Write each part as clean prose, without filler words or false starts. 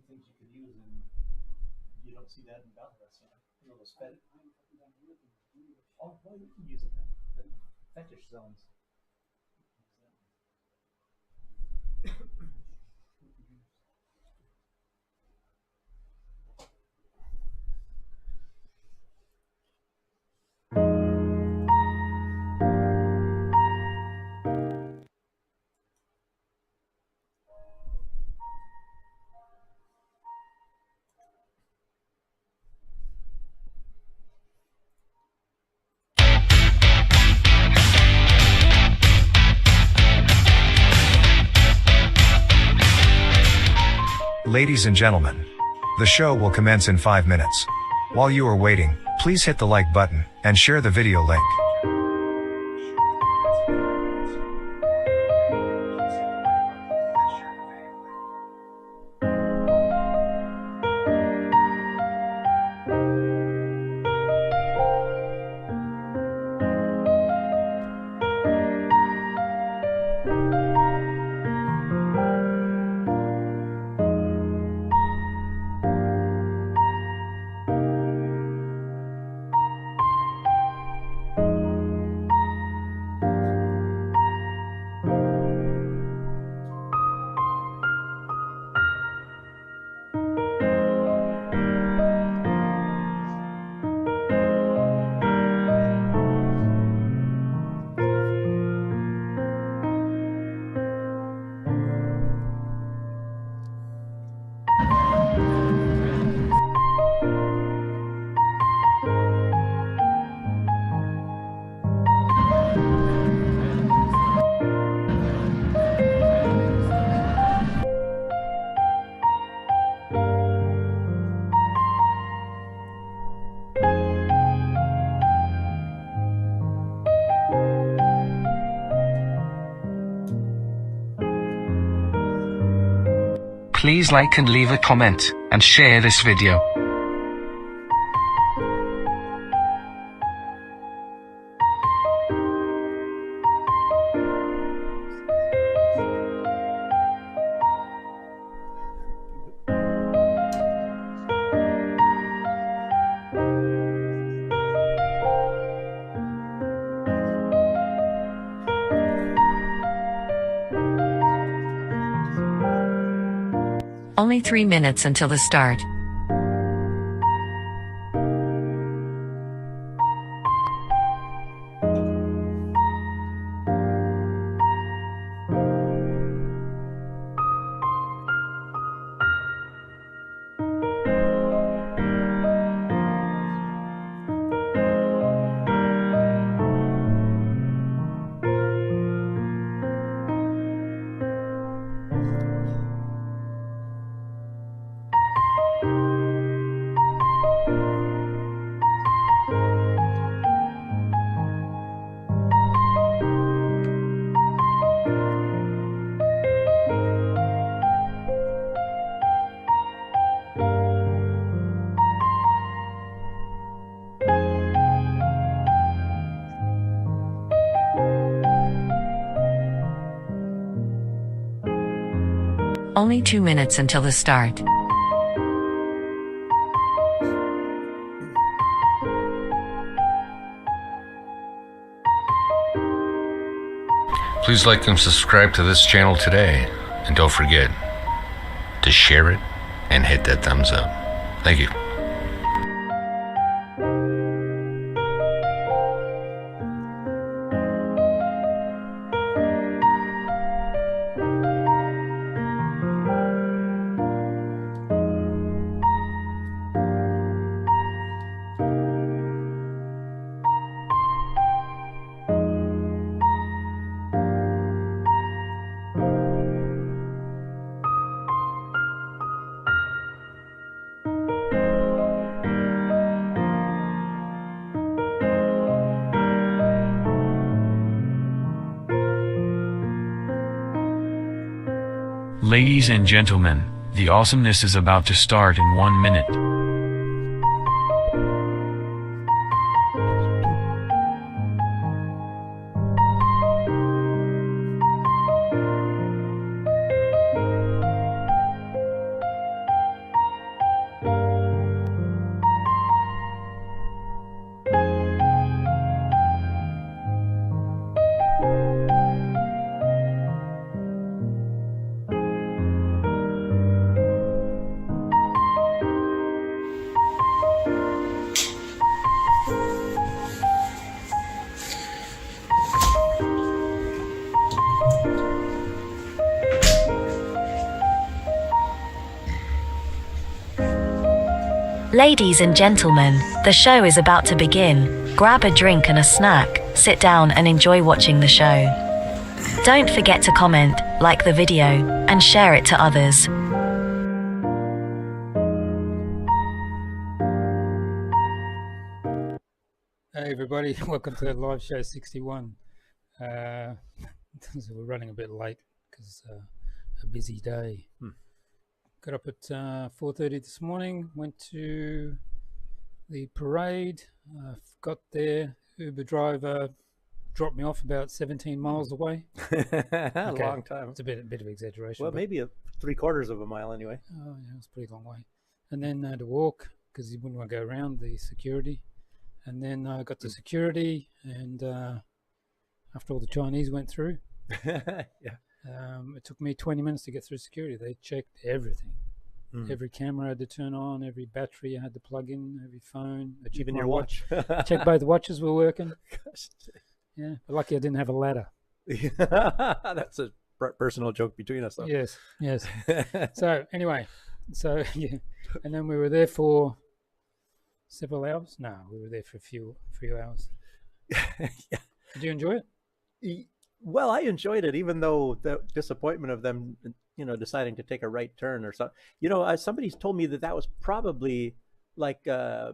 things you could use, and you don't see that in Belarus. You know those oh, well, you can use it then. The fetish zones. Ladies and gentlemen, the show will commence in 5 minutes. While you are waiting, please hit the like button and share the video link. Please like and leave a comment, and share this video. Only 3 minutes until the start. Only 2 minutes until the start. Please like and subscribe to this channel today, and don't forget to share it and hit that thumbs up. Thank you. Ladies and gentlemen, the awesomeness is about to start in 1 minute. Ladies and gentlemen, the show is about to begin. Grab a drink and a snack, sit down and enjoy watching the show. Don't forget to comment, like the video, and share it to others. Hey everybody, welcome to live show 61. So we're running a bit late because a busy day. Got up at 4:30 this morning, went to the parade, got there, Uber driver dropped me off about 17 miles away. A long time. It's a bit of exaggeration. Well, maybe 3/4 of a mile anyway. Oh yeah, it's a pretty long way. And then I had to walk because he wouldn't want to go around the security. And then I got to security, and after all the Chinese went through, it took me 20 minutes to get through security. They checked everything. Every camera I had to turn on, every battery I had to plug in, every phone. Even your watch. Checked both watches were working. Yeah, but lucky I didn't have a ladder. That's a personal joke between us, though. Yes. So anyway, yeah, and then we were there for several hours. No, we were there for a few hours. Yeah. Did you enjoy it? Well, I enjoyed it, even though the disappointment of them, deciding to take a right turn or something. Somebody's told me that was probably like, not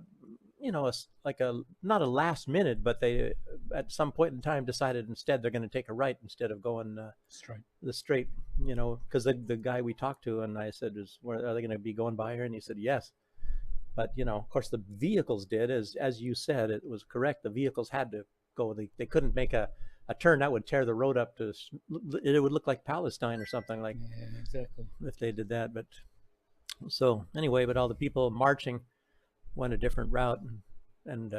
a last minute, but they at some point in time decided instead they're going to take a right instead of going straight. Because the guy we talked to, and I said, are they going to be going by here? And he said yes. But of course, the vehicles did, as you said, it was correct. The vehicles had to go. They couldn't make a turn that would tear the road up to. It would look like Palestine or something like. Yeah, exactly. If they did that, but so anyway, but all the people marching went a different route, and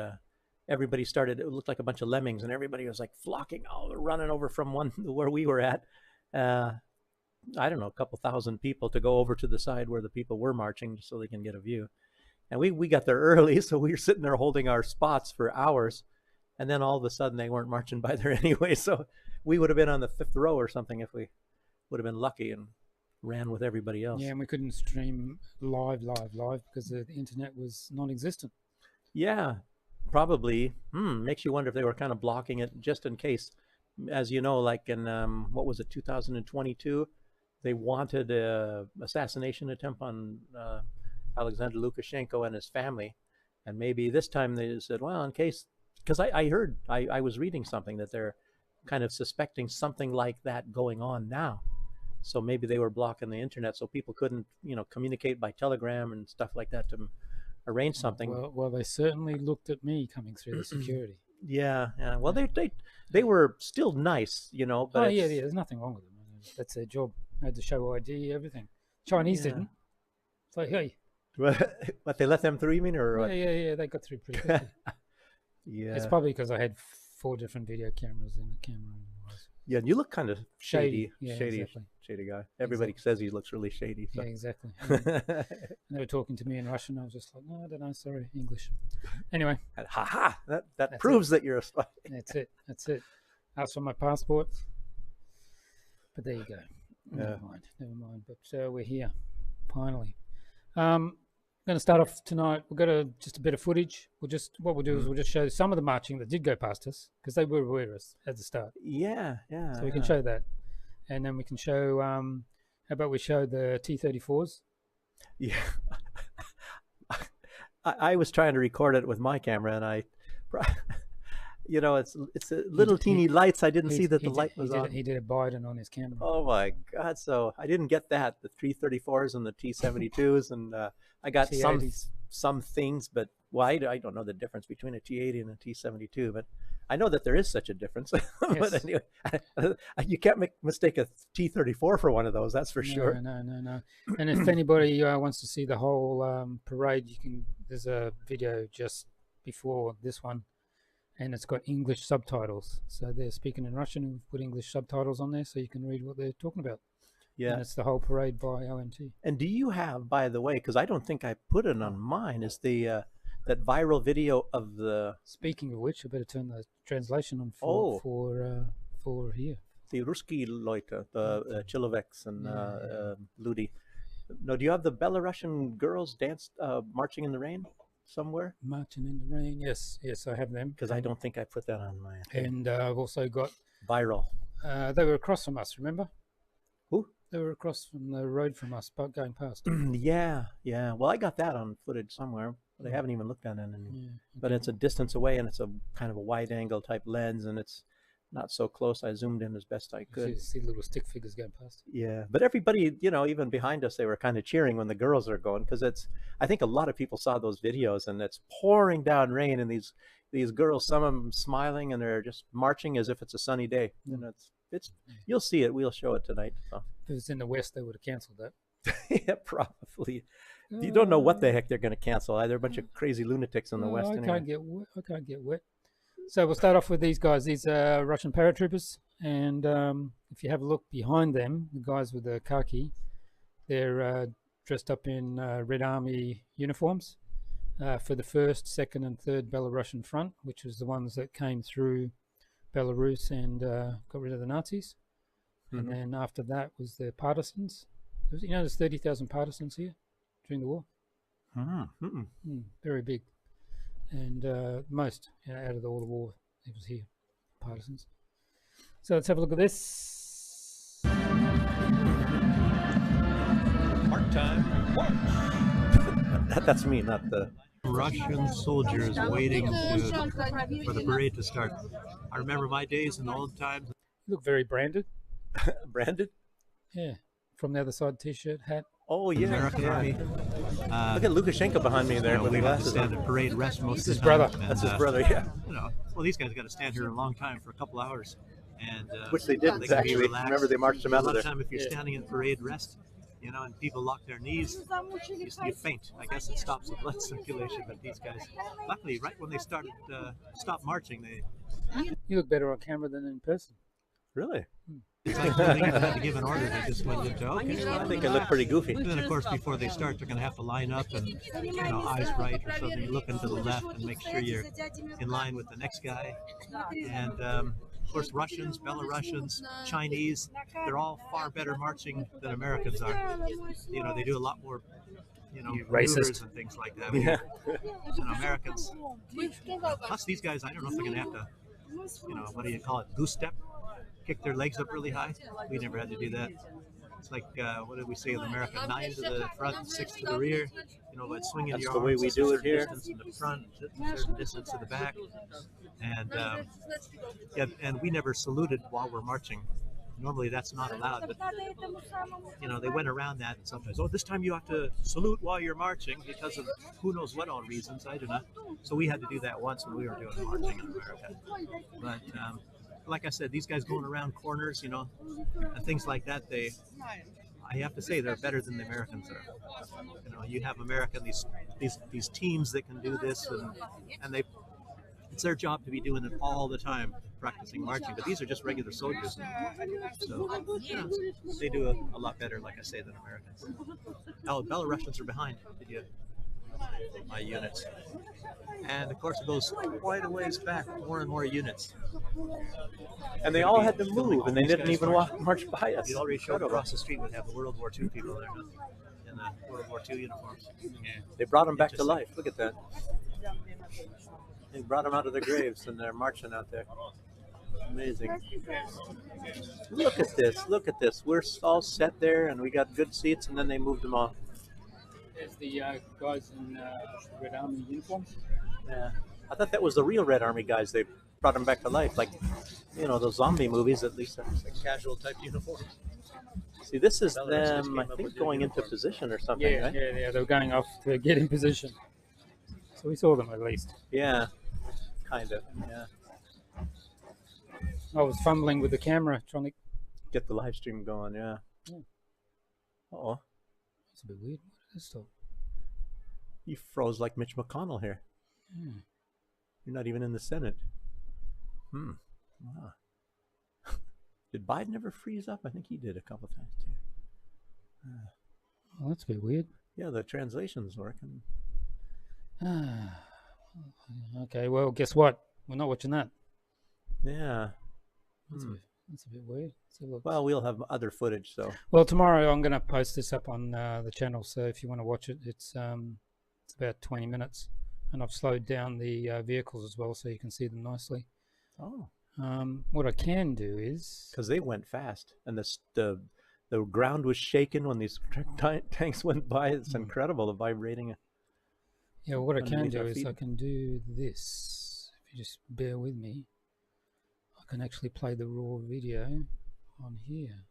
everybody started. It looked like a bunch of lemmings, and everybody was like flocking, running over from where we were at. I don't know, a couple thousand people to go over to the side where the people were marching, so they can get a view. And we got there early, so we were sitting there holding our spots for hours. And then all of a sudden they weren't marching by there anyway. So we would have been on the 5th row or something if we would have been lucky and ran with everybody else. Yeah, and we couldn't stream live because the internet was non-existent. Yeah, probably. Makes you wonder if they were kind of blocking it just in case. As you know, like in, 2022, they wanted an assassination attempt on Alexander Lukashenko and his family. And maybe this time they said, well, in case, because I heard, I was reading something that they're kind of suspecting something like that going on now. So maybe they were blocking the internet so people couldn't, communicate by telegram and stuff like that to arrange something. Well, they certainly looked at me coming through the security. Yeah. Well, they were still nice, But yeah, there's nothing wrong with them. That's their job. They had to show ID, everything. Chinese didn't. It's like, hey. But they let them through, you mean, or what? Yeah, they got through pretty quickly. Yeah. It's probably because I had 4 different video cameras in the camera. Yeah, and you look kind of shady. Yeah, shady, exactly. Shady guy. Everybody says he looks really shady. So. Yeah, exactly. And they were talking to me in Russian. I was just like, no, I don't know, sorry, English. Anyway. That proves that you're a spy. That's it. Asked for my passport. But there you go. Never mind. But we're here, finally. I'm going to start off tonight. We've got just a bit of footage. What we'll do is we'll just show some of the marching that did go past us because they were with us at the start. Yeah. So we can show that, and then we can show. How about we show the T-34s? Yeah. I was trying to record it with my camera, and it's a little teeny lights. I didn't see that the light was on. He did a Biden on his camera. Oh my God! So I didn't get that, the T-34s and the T-72s, and I got some things, but I don't know the difference between a T-80 and a T-72, but I know that there is such a difference. But anyway, you can't mistake a T-34 for one of those. That's for sure. No. And if anybody wants to see the whole parade, there's a video just before this one. And it's got English subtitles. So they're speaking in Russian and put English subtitles on there so you can read what they're talking about. Yeah. And it's the whole parade by OMT. And do you have, by the way, because I don't think I put it on mine, is the that viral video of the... Speaking of which, I better turn the translation on for here. The Ruski Leute, the Chiloveks and Ludi. No, do you have the Belarusian girls marching in the rain somewhere? Marching in the Rain. Yes, I have them. Because I don't think I put that on my And I've also got. viral. They were across from us. Remember? Who? They were across from the road from us, but going past. Yeah. Well, I got that on footage somewhere, but I haven't even looked at it. But it's a distance away, and it's a kind of a wide-angle type lens, and it's not so close. I zoomed in as best I could. See little stick figures going past. Yeah, but everybody, even behind us, they were kind of cheering when the girls are going, because I think a lot of people saw those videos, and it's pouring down rain, and these girls, some of them smiling, and they're just marching as if it's a sunny day. And you'll see it. We'll show it tonight. So. If it was in the West, they would have cancelled that. Yeah, probably. You don't know what the heck they're going to cancel. They're a bunch of crazy lunatics in the West. I can't get wet. So we'll start off with these guys. These are Russian paratroopers, and if you have a look behind them, the guys with the khaki, they're dressed up in Red Army uniforms for the 1st, 2nd, and 3rd Belarusian Front, which was the ones that came through Belarus and got rid of the Nazis. And then after that was the partisans. There's 30,000 partisans here during the war. Very big. And most out of all the war, it was here, partisans. So let's have a look at this. Part-time march. That's me, not the Russian soldiers waiting for the parade to start. I remember my days in the old times. You look very branded. Branded? Yeah. From the other side, t-shirt, hat. Oh, yeah. American Army. Look at Lukashenko behind me there. We have to stand at parade rest most of the time. brother. That's his brother, yeah. Well, these guys got to stand here a long time for a couple hours. And which they didn't, actually. Remember, they marched them out of there. Time if you're standing at parade rest, and people lock their knees, you faint. I guess it stops the blood circulation, but these guys, luckily, right when they stopped marching, You look better on camera than in person. Really? It's like they had to give an order. They just went into, okay. I think I look pretty goofy. And then, of course, before they start, they're going to have to line up and, eyes right or something. You look into the left and make sure you're in line with the next guy. And, of course, Russians, Belarusians, Chinese, they're all far better marching than Americans are. They do a lot more, racist and things like that. Yeah. Americans. Plus, these guys, I don't know if they're going to have to, what do you call it, goose step? Kick their legs up really high. We never had to do that. It's like, what did we say in America? 9 to the front, 6 to the rear. But swinging That's your the way arms we a do it certain here. distance in the front, a certain distance to the back. And, and we never saluted while we're marching. Normally that's not allowed, but, they went around that and sometimes, this time you have to salute while you're marching because of who knows what all reasons, I do not. So we had to do that once when we were doing marching in America. But, like I said, these guys going around corners, and things like that, I have to say they're better than the Americans are. You have these teams that can do this, and it's their job to be doing it all the time, practicing marching. But these are just regular soldiers, so they do a lot better, like I say, than Americans. Oh, Belarusians are behind. Did you? My units, and of course it goes quite a ways back, more and more units, and they all had to move, and they didn't even march by us. You already showed across the street would have the World War II people there in the World War II uniforms. They brought them back to life. Look at that. They brought them out of their graves, and they're marching out there. Amazing. Look at this. Look at this. We're all set there, and we got good seats, and then they moved them off. There's the guys in Red Army uniforms. Yeah, I thought that was the real Red Army guys. They brought them back to life, like those zombie movies. At least like casual type uniforms. See, this is them, I think, going into position or something. Yeah, right? yeah, they were going off to get in position. So we saw them at least. Yeah, kind of. Yeah. I was fumbling with the camera trying to get the live stream going. Yeah. Oh, that's a bit weird. Stop. You froze like Mitch McConnell here. You're not even in the Senate. Wow. Did Biden ever freeze up? I think he did a couple times too. Well, that's a bit weird. Yeah, the translation's working. Okay, well, guess what? We're not watching that. Yeah. That's a bit weird. Well, we'll have other footage, so. Well, tomorrow I'm going to post this up on the channel, so if you want to watch it, it's about 20 minutes, and I've slowed down the vehicles as well, so you can see them nicely. Oh. What I can do is, because they went fast, and the ground was shaken when these tanks went by. It's incredible, the vibrating. Yeah, what I can do is I can do this. If you just bear with me, I can actually play the raw video on here.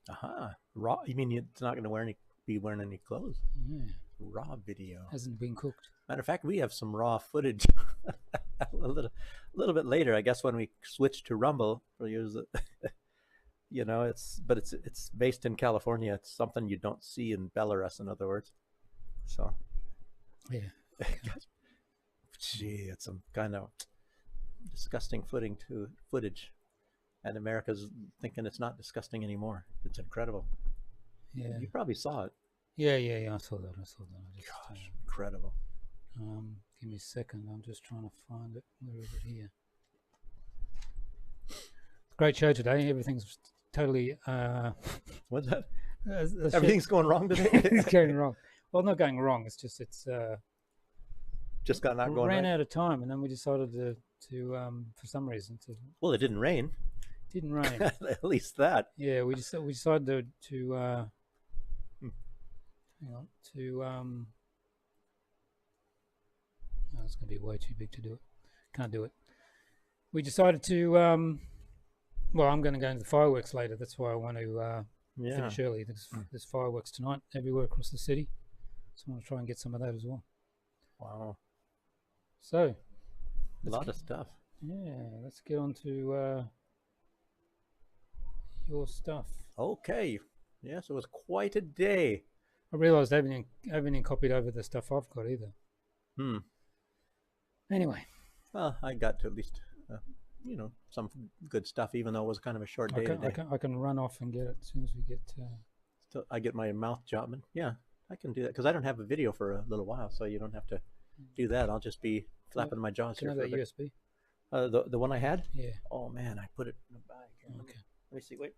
Aha, raw. You mean it's not going to be wearing any clothes? Yeah, raw video. Hasn't been cooked. Matter of fact, we have some raw footage a little bit later. I guess when we switch to Rumble, we'll use it. You know, it's based in California. It's something you don't see in Belarus, in other words. So, yeah. Gee, it's some kind of disgusting footage, and America's thinking it's not disgusting anymore. It's incredible. Yeah, you probably saw it. Yeah. I saw that. Gosh, incredible. Give me a second. I'm just trying to find it. Where is it here? Great show today. Everything's totally. What's that? Everything's going wrong today. It's going wrong. Well, not going wrong. It's just just got not going. Ran out of time, and then we decided to for some reason to. Well, it didn't rain. It didn't rain. At least that. Yeah, we decided to hang on to Oh, it's going to be way too big to do it. Can't do it. We decided to well, I'm going to go into the fireworks later. That's why I want to finish early. There's fireworks tonight everywhere across the city, so I want to try and get some of that as well. Wow. So, a lot of stuff. Yeah, let's get on to your stuff. Okay. Yes, it was quite a day. I realised I haven't copied over the stuff I've got either. Anyway. Well, I got to at least, you know, some good stuff, even though it was kind of a short day today. I can run off and get it as soon as we get... So I get my mouth jobbing. Yeah, I can do that, because I don't have a video for a little while, so you don't have to do that. I'll just be flapping my jaws here. Can I have that USB? The one I had? Yeah. Oh, man, I put it in the bag. Okay. Let me see. Wait.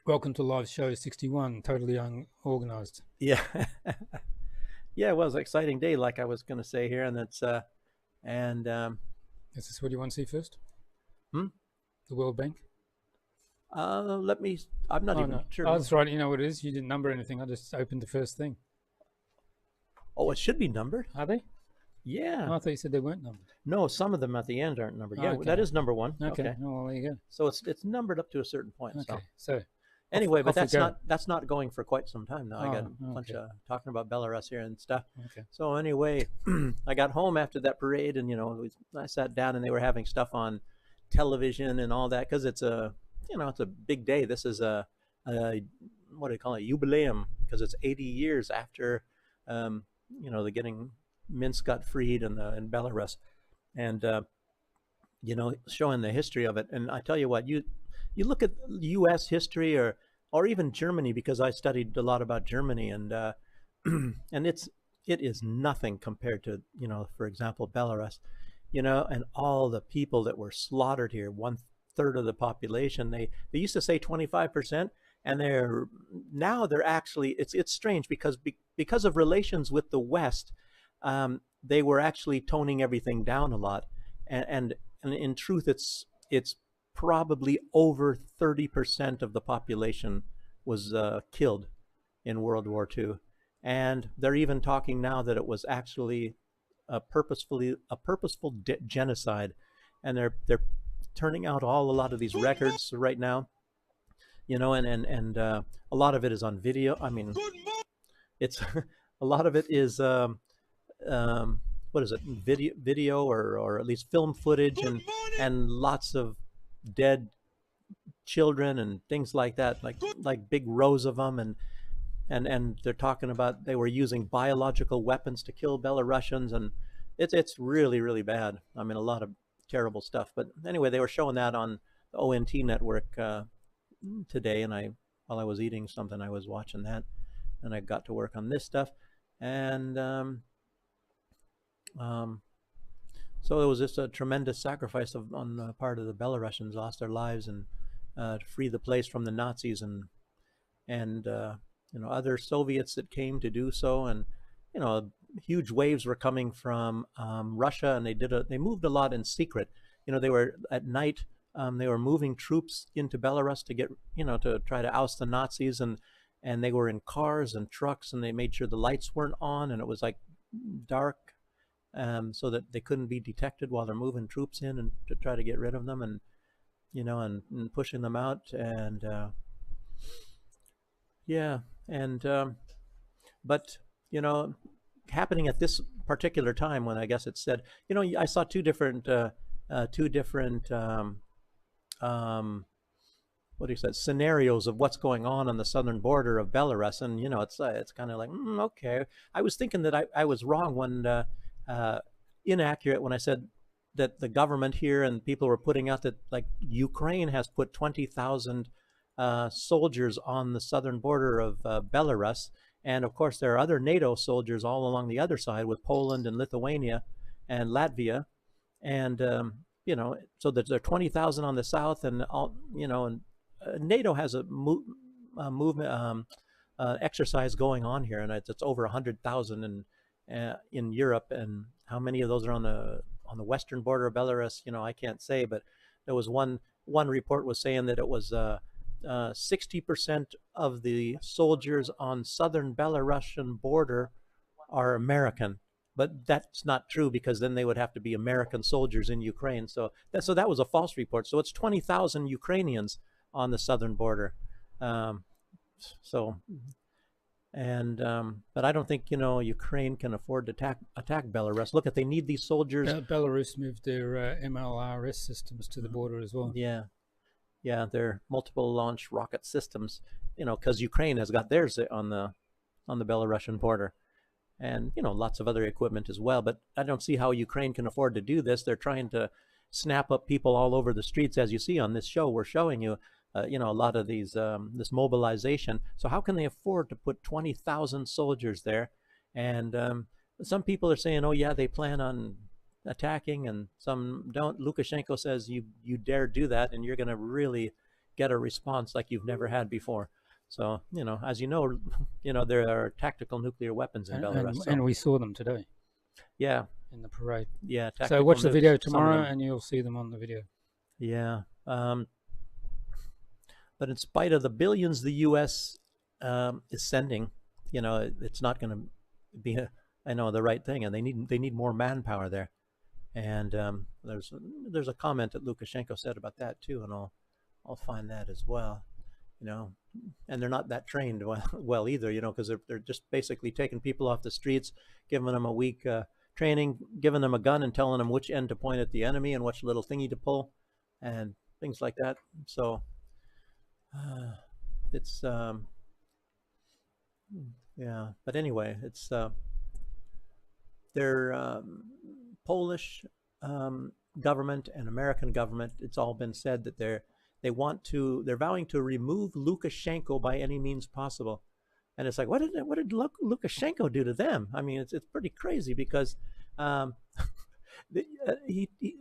Welcome to live show 61, totally unorganized. Yeah. Yeah, it was an exciting day, like I was going to say here, and that's is this what you want to see first? The World Bank? Let me. I'm not even sure. Oh, that's right. You know what it is? You didn't number anything. I just opened the first thing. Oh, it should be numbered. Are they? Yeah. Oh, I thought you said they weren't numbered. No, some of them at the end aren't numbered. Yeah, okay. That is number one. Okay. Oh, well, there you go. So it's numbered up to a certain point. Okay. So anyway, but that's not going for quite some time now. I got a bunch of talking about Belarus here and stuff. Okay. So anyway, I got home after that parade, and I sat down, and they were having stuff on television and all that, because it's a big day. This is a what do you call it, jubileum, because it's 80 years after the getting Minsk got freed in Belarus, and showing the history of it. And I tell you what, you look at U.S. history or even Germany, because I studied a lot about Germany, and and it is nothing compared to for example, Belarus, and all the people that were slaughtered here. 1/3 of the population. They used to say 25%, and they're actually, it's strange, because of relations with the West, they were actually toning everything down a lot, and in truth, it's probably over 30% of the population was killed in World War II, and they're even talking now that it was actually a purposeful genocide, and they're turning out a lot of these records right now, and a lot of it is on video. I mean, it's a lot of it is what is it, video or at least film footage, and lots of dead children and things like that, like big rows of them, and they're talking about they were using biological weapons to kill Belarusians, and it's really, really bad. I mean, a lot of terrible stuff. But anyway, they were showing that on the ONT network today, and while I was eating something, I was watching that, and I got to work on this stuff, and So it was just a tremendous sacrifice on the part of the Belarusians, lost their lives and to free the place from the Nazis, and other Soviets that came to do so, and huge waves were coming from Russia, and they moved a lot in secret. They were at night. They were moving troops into Belarus to get to try to oust the Nazis, and they were in cars and trucks, and they made sure the lights weren't on, and it was like dark, so that they couldn't be detected while they're moving troops in and to try to get rid of them, and and pushing them out, and but happening at this particular time when I guess it said, I saw two different what he said, scenarios of what's going on the southern border of Belarus, and it's kind of like okay. I was thinking that I was wrong when inaccurate when I said that the government here and people were putting out that like Ukraine has put 20,000 soldiers on the southern border of Belarus, and of course there are other NATO soldiers all along the other side with Poland and Lithuania and Latvia, and so that there are 20,000 on the south, and all and NATO has a movement exercise going on here, and it's over 100,000 in Europe, and how many of those are on the western border of Belarus, I can't say, but there was one report was saying that it was 60% of the soldiers on southern Belarusian border are American. But that's not true, because then they would have to be American soldiers in Ukraine. So that was a false report. So it's 20,000 Ukrainians on the southern border. But I don't think Ukraine can afford to attack Belarus. Look, if they need these soldiers. Belarus moved their MLRS systems to the border as well. Yeah, their multiple launch rocket systems. Because Ukraine has got theirs on the Belarusian border. And lots of other equipment as well, but I don't see how Ukraine can afford to do this. They're trying to snap up people all over the streets, as you see on this show. We're showing you, a lot of these this mobilization. So how can they afford to put 20,000 soldiers there? And some people are saying, oh yeah, they plan on attacking, and some don't. Lukashenko says you dare do that, and you're going to really get a response like you've never had before. So, as there are tactical nuclear weapons in Belarus. And we saw them today. Yeah. In the parade. Yeah. So watch the video tomorrow and you'll see them on the video. Yeah. But in spite of the billions the U.S. Is sending, it's not going to be, the right thing. And they need more manpower there. And there's a comment that Lukashenko said about that too, and I'll find that as well. And they're not that trained well either, because they're just basically taking people off the streets, giving them a week training, giving them a gun and telling them which end to point at the enemy and which little thingy to pull and things like that. So it's but anyway, it's their Polish government and American government. It's all been said that they're vowing to remove Lukashenko by any means possible. And it's like, what did Lukashenko do to them? I mean, it's pretty crazy, because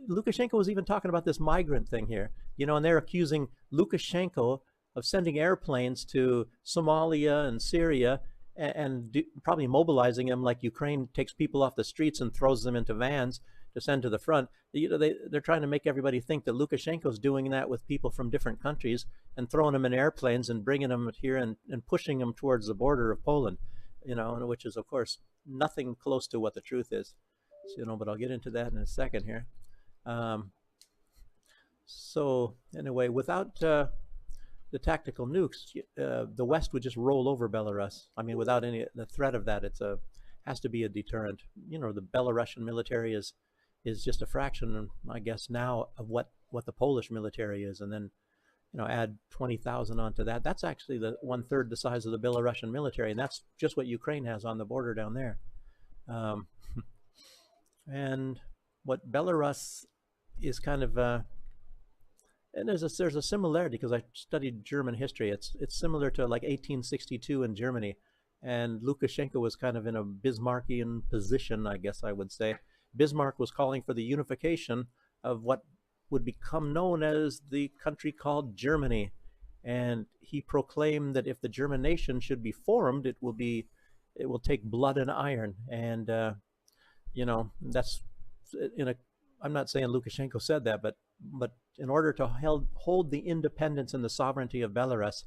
Lukashenko was even talking about this migrant thing here, and they're accusing Lukashenko of sending airplanes to Somalia and Syria and probably mobilizing them like Ukraine takes people off the streets and throws them into vans to send to the front. They're trying to make everybody think that Lukashenko's doing that with people from different countries and throwing them in airplanes and bringing them here and pushing them towards the border of Poland, which is, of course, nothing close to what the truth is. So, but I'll get into that in a second here. So anyway, without the tactical nukes, the West would just roll over Belarus. I mean, without the threat of that, has to be a deterrent. The Belarusian military is just a fraction, I guess, now of what the Polish military is, and then add 20,000 onto that. That's actually the 1/3 the size of the Belarusian military, and that's just what Ukraine has on the border down there. And what Belarus is kind of, and there's a similarity, because I studied German history. It's similar to like 1862 in Germany, and Lukashenko was kind of in a Bismarckian position, I guess I would say. Bismarck was calling for the unification of what would become known as the country called Germany. And he proclaimed that if the German nation should be formed, it will take blood and iron. And that's I'm not saying Lukashenko said that, but in order to hold the independence and the sovereignty of Belarus,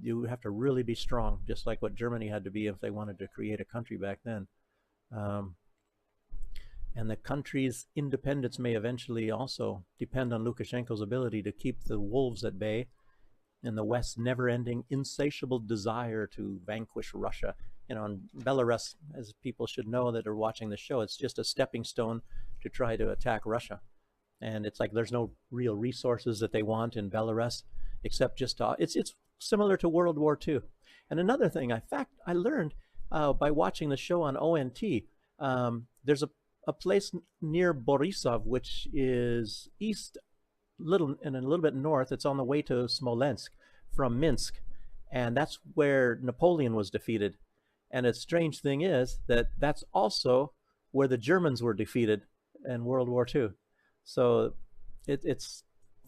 you have to really be strong, just like what Germany had to be if they wanted to create a country back then. And the country's independence may eventually also depend on Lukashenko's ability to keep the wolves at bay and the West's never-ending, insatiable desire to vanquish Russia. And Belarus, as people should know that are watching the show, it's just a stepping stone to try to attack Russia. And it's like there's no real resources that they want in Belarus, except just it's similar to World War II. And another thing, I learned by watching the show on ONT, there's a place near Borisov, which is east and a little bit north. It's on the way to Smolensk from Minsk, and that's where Napoleon was defeated. And a strange thing is that that's also where the Germans were defeated in World War II. So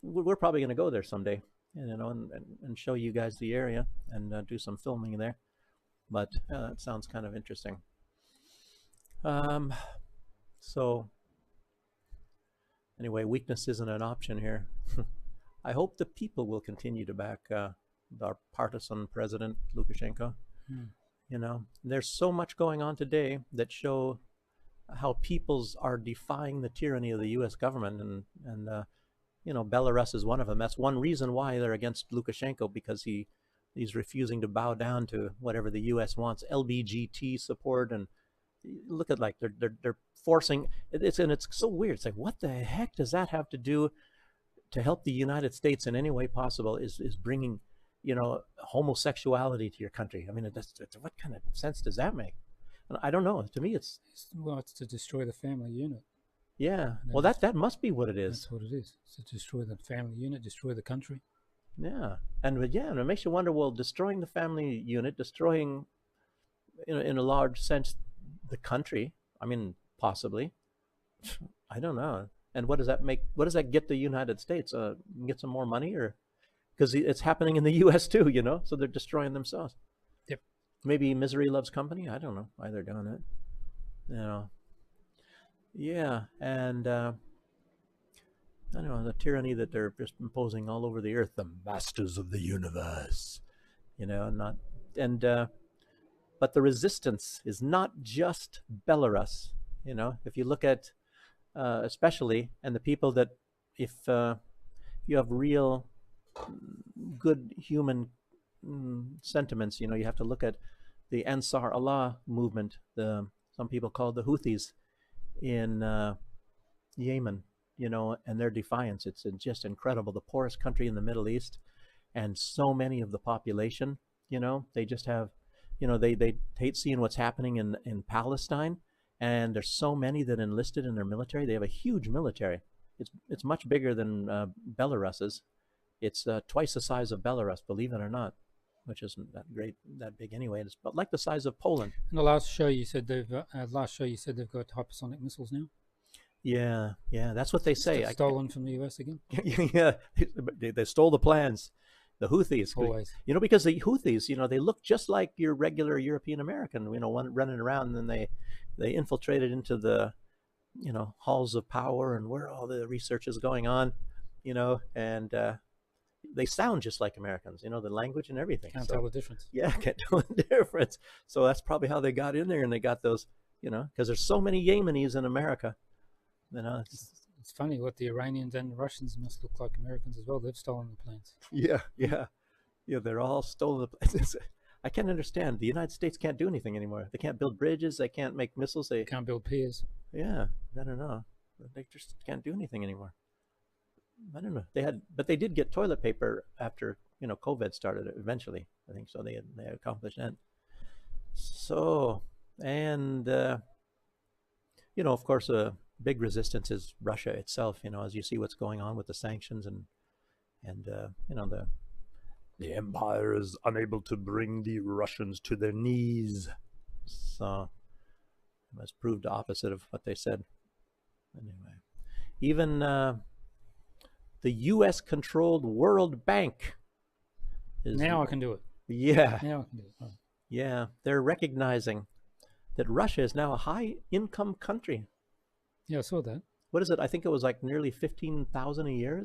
we're probably going to go there someday, and show you guys the area and do some filming there. But it sounds kind of interesting. So anyway, weakness isn't an option here. I hope the people will continue to back our partisan president, Lukashenko. There's so much going on today that show how peoples are defying the tyranny of the U.S. government, and Belarus is one of them. That's one reason why they're against Lukashenko, because he's refusing to bow down to whatever the U.S. wants, LBGT support, and look at they're forcing it's so weird. It's like, what the heck does that have to do to help the United States in any way possible? Is bringing homosexuality to your country? I mean, what kind of sense does that make? And I don't know. To me, it's to destroy the family unit. Yeah. Well, that must be what it is. That's what it is. It's to destroy the family unit, destroy the country. Yeah. And it makes you wonder, well, destroying the family unit, destroying in a large sense the country, I mean, possibly, I don't know. And what does that make? What does that get the United States? Get some more money, or because it's happening in the U.S. too, so they're destroying themselves. Yep. Maybe misery loves company. I don't know why they're doing it. Yeah, and I don't know, the tyranny that they're just imposing all over the earth, the masters of the universe, but the resistance is not just Belarus. If you look at especially, and the people that, if you have real good human sentiments, you have to look at the Ansar-Allah movement, some people call the Houthis in Yemen, and their defiance. It's just incredible. The poorest country in the Middle East, and so many of the population, they just have, they hate seeing what's happening in Palestine. And there's so many that enlisted in their military. They have a huge military. It's much bigger than Belarus's. It's twice the size of Belarus, believe it or not, which isn't that big anyway. It's about like the size of Poland. In the last show you said they've got hypersonic missiles now. Yeah, that's what they say. Stolen from the US again. Yeah, they stole the plans. The Houthis, always. Because the Houthis, they look just like your regular European American, one running around, and then they infiltrated into the, halls of power and where all the research is going on, and they sound just like Americans, the language and everything. Can't tell the difference. Yeah, can't tell the difference. So that's probably how they got in there, and they got those, because there's so many Yemenis in America. It's funny what the Iranians and the Russians must look like Americans as well. They've stolen the planes. Yeah. They're all stolen the planes. I can't understand. The United States can't do anything anymore. They can't build bridges. They can't make missiles. They can't build piers. Yeah, I don't know. They just can't do anything anymore. I don't know. But they did get toilet paper after COVID started eventually. I think so. They accomplished that. So, and of course, big resistance is Russia itself, as you see what's going on with the sanctions and the empire is unable to bring the Russians to their knees. So It was proved the opposite of what they said. Anyway, even the U.S.-controlled World Bank is Now I can do it. Yeah. Now I can do it. Oh. Yeah, they're recognizing that Russia is now a high-income country. Yeah, I saw that. What is it? I think it was like nearly 15,000 a year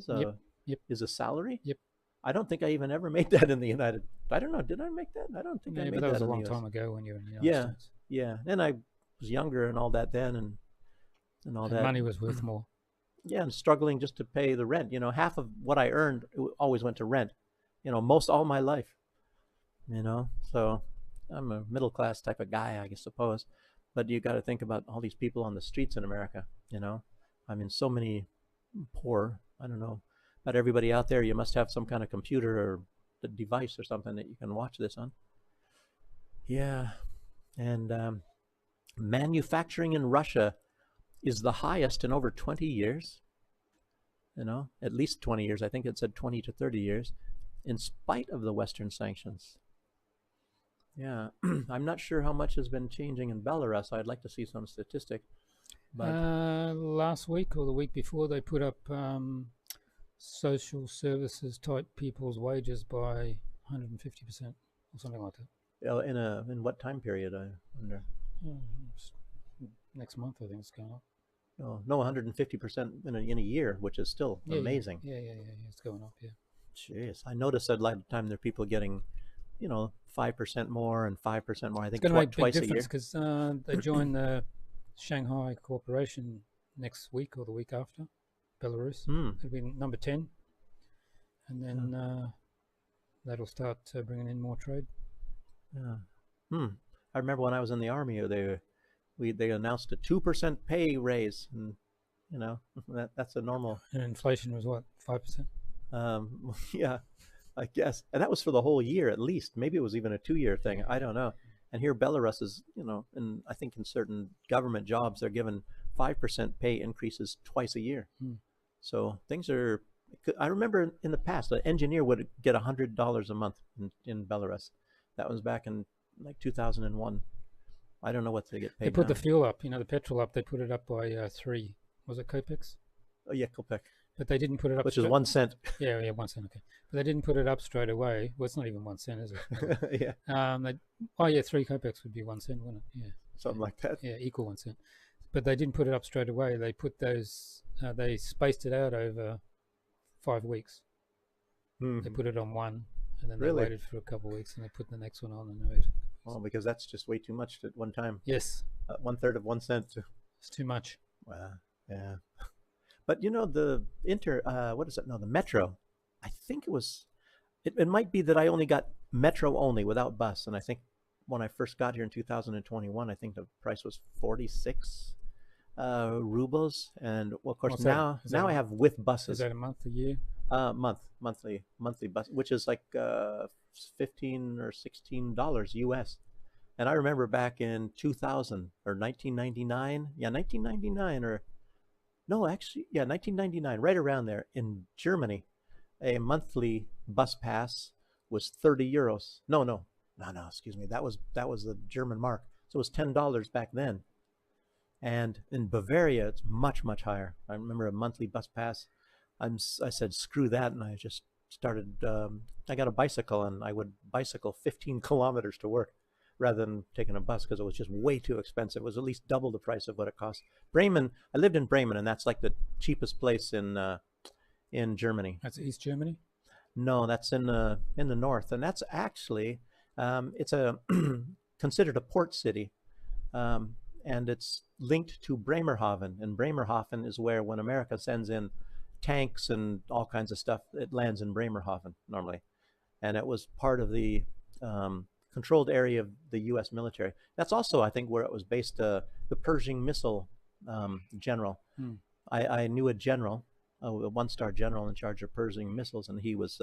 Yep. is a salary. Yep. I don't think I even ever made that in the United. I don't know. Did I make that? I don't think I Yeah, made but that was a in the long US. time ago when you were in the United States. Yeah, and I was younger and all that then, and all And that. money was worth more. Yeah, and struggling just to pay the rent. You know, half of what I earned always went to rent. You know, most all my life. You know, so I'm a middle class type of guy, I suppose. But you got to think about all these people on the streets in America. You know, I mean, so many poor. I don't know. Not everybody out there. You must have some kind of computer or a device or something that you can watch this on. Yeah, and manufacturing in Russia is the highest in over 20 years. You know, at least 20 years. I think it said 20 to 30 years, in spite of the Western sanctions. Yeah, I'm not sure how much has been changing in Belarus. I'd like to see some statistic. But Last week or the week before, they put up social services type people's wages by 150% or something like that. in what time period, I wonder? Next month, I think it's going up. Oh, no, 150% in a year, which is still amazing. Yeah, it's going up, yeah. Jeez, I noticed that a lot of the time there are people getting, 5% more and 5% more. I think it's going to make a twice big a year. difference because they join the Shanghai Cooperation next week or the week after, Belarus. It'll be number 10. And then that'll start bringing in more trade. Yeah. I remember when I was in the Army, they announced a 2% pay raise, and that's a normal. And inflation was what, 5%? Yeah, I guess, and that was for the whole year at least. Maybe it was even a 2-year thing. I don't know. And here Belarus is, and I think in certain government jobs they're given 5% pay increases twice a year. So things are. I remember in the past, an engineer would get $100 a month in Belarus. That was back in like 2001. I don't know what they get paid. They put now. the fuel up, the petrol up. They put it up by 3. Was it kopecks? Oh yeah, kopek. But they didn't put it up. Which is 1 cent. Yeah, 1 cent. Okay, but they didn't put it up straight away. Well, it's not even 1 cent, is it? Yeah. 3 kopecks would be 1 cent, wouldn't it? Yeah. Something like that. Yeah, equal 1 cent. But they didn't put it up straight away. They put those. They spaced it out over 5 weeks. They put it on one, and then they waited for a couple of weeks, and they put the next one on, and they waited. Oh, because that's just way too much at one time. Yes. 1/3 of 1 cent. It's too much. Wow. Yeah. But the what is it? No, the metro. I think it was. It might be that I only got metro only without bus, and I think when I first got here in 2021, I think the price was 46 rubles, and well, of course now I have with buses. Is that a month, a year? Monthly bus, which is like $15 or $16 US. And I remember back in 2000 or 1999, 1999 or no, actually, 1999, right around there in Germany, a monthly bus pass was 30 euros. No, excuse me, that was the German mark, so it was $10 back then. And in Bavaria, it's much, much higher. I remember a monthly bus pass. I said, screw that, and I just started, I got a bicycle, and I would bicycle 15 kilometers to work rather than taking a bus because it was just way too expensive. It was at least double the price of what it cost. Bremen, I lived in Bremen, and that's like the cheapest place in Germany. That's East Germany? No, that's in the north, and that's actually, it's considered a port city. And it's linked to Bremerhaven, and Bremerhaven is where, when America sends in tanks and all kinds of stuff, it lands in Bremerhaven normally, and it was part of the controlled area of the U.S. military. That's also, I think, where it was based. The Pershing missile general. I knew a general, a 1-star general in charge of Pershing missiles, and he was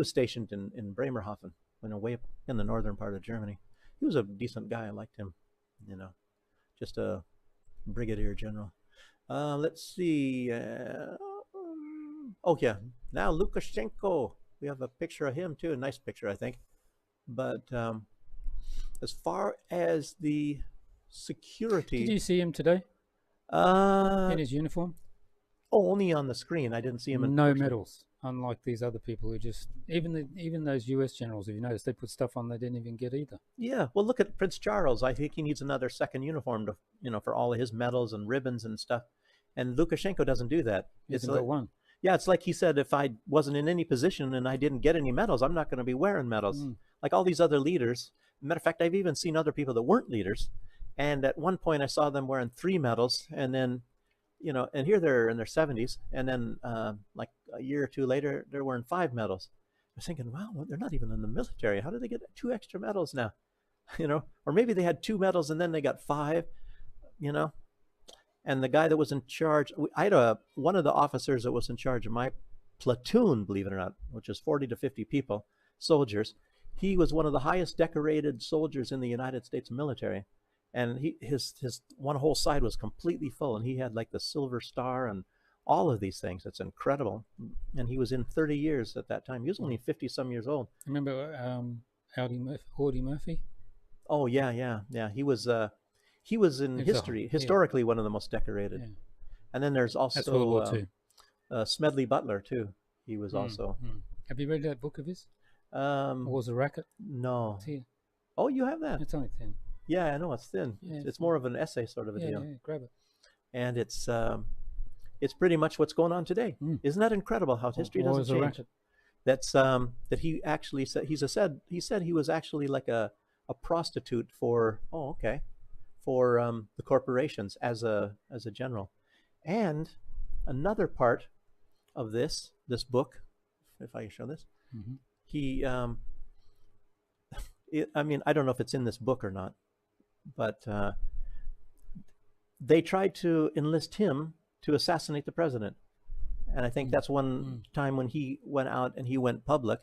stationed in Bremerhaven, way up in the northern part of Germany. He was a decent guy. I liked him, just a brigadier general. Let's see. Oh yeah, now Lukashenko. We have a picture of him too. A nice picture, I think. But as far as the security. Did you see him today Uh, in his uniform? oh, only on the screen. I didn't see him in No person. medals, unlike these other people who just even those U.S. generals. If you notice, they put stuff on they didn't even get either. Yeah, well, look at Prince Charles. I think he needs another second uniform to, for all of his medals and ribbons and stuff. And Lukashenko doesn't do that. He It's hasn't like, got one. yeah, it's like he said, if I wasn't in any position and I didn't get any medals, I'm not going to be wearing medals. Like all these other leaders. Matter of fact, I've even seen other people that weren't leaders. And at one point, I saw them wearing 3 medals, and then, and here they're in their 70s, and then like a year or 2 later, they're wearing 5 medals. I was thinking, wow, well, they're not even in the military. How did they get 2 extra medals now? Or maybe they had 2 medals and then they got 5. And the guy that was in charge, I had one of the officers that was in charge of my platoon, believe it or not, which is 40 to 50 people, soldiers. He was one of the highest decorated soldiers in the United States military. And his one whole side was completely full, and he had like the Silver Star and all of these things. It's incredible. And he was in 30 years at that time. He was only 50 some years old. Remember Audie Murphy? Oh yeah. He was in history, historically one of the most decorated. Yeah. And then there's also That's World War II. Smedley Butler too. He was also. Have you read that book of his? War's a Racket? No. It's here. Oh, you have that? It's only thin. Yeah, I know it's thin. Yeah, it's more of an essay sort of a deal. Yeah, grab it. And it's pretty much what's going on today. Isn't that incredible how history doesn't change? Racket. That's that he actually said he said he was actually like a prostitute for the corporations as a general. And another part of this book, if I show this, he I mean, I don't know if it's in this book or not, but they tried to enlist him to assassinate the president. And I think that's one time when he went out and he went public.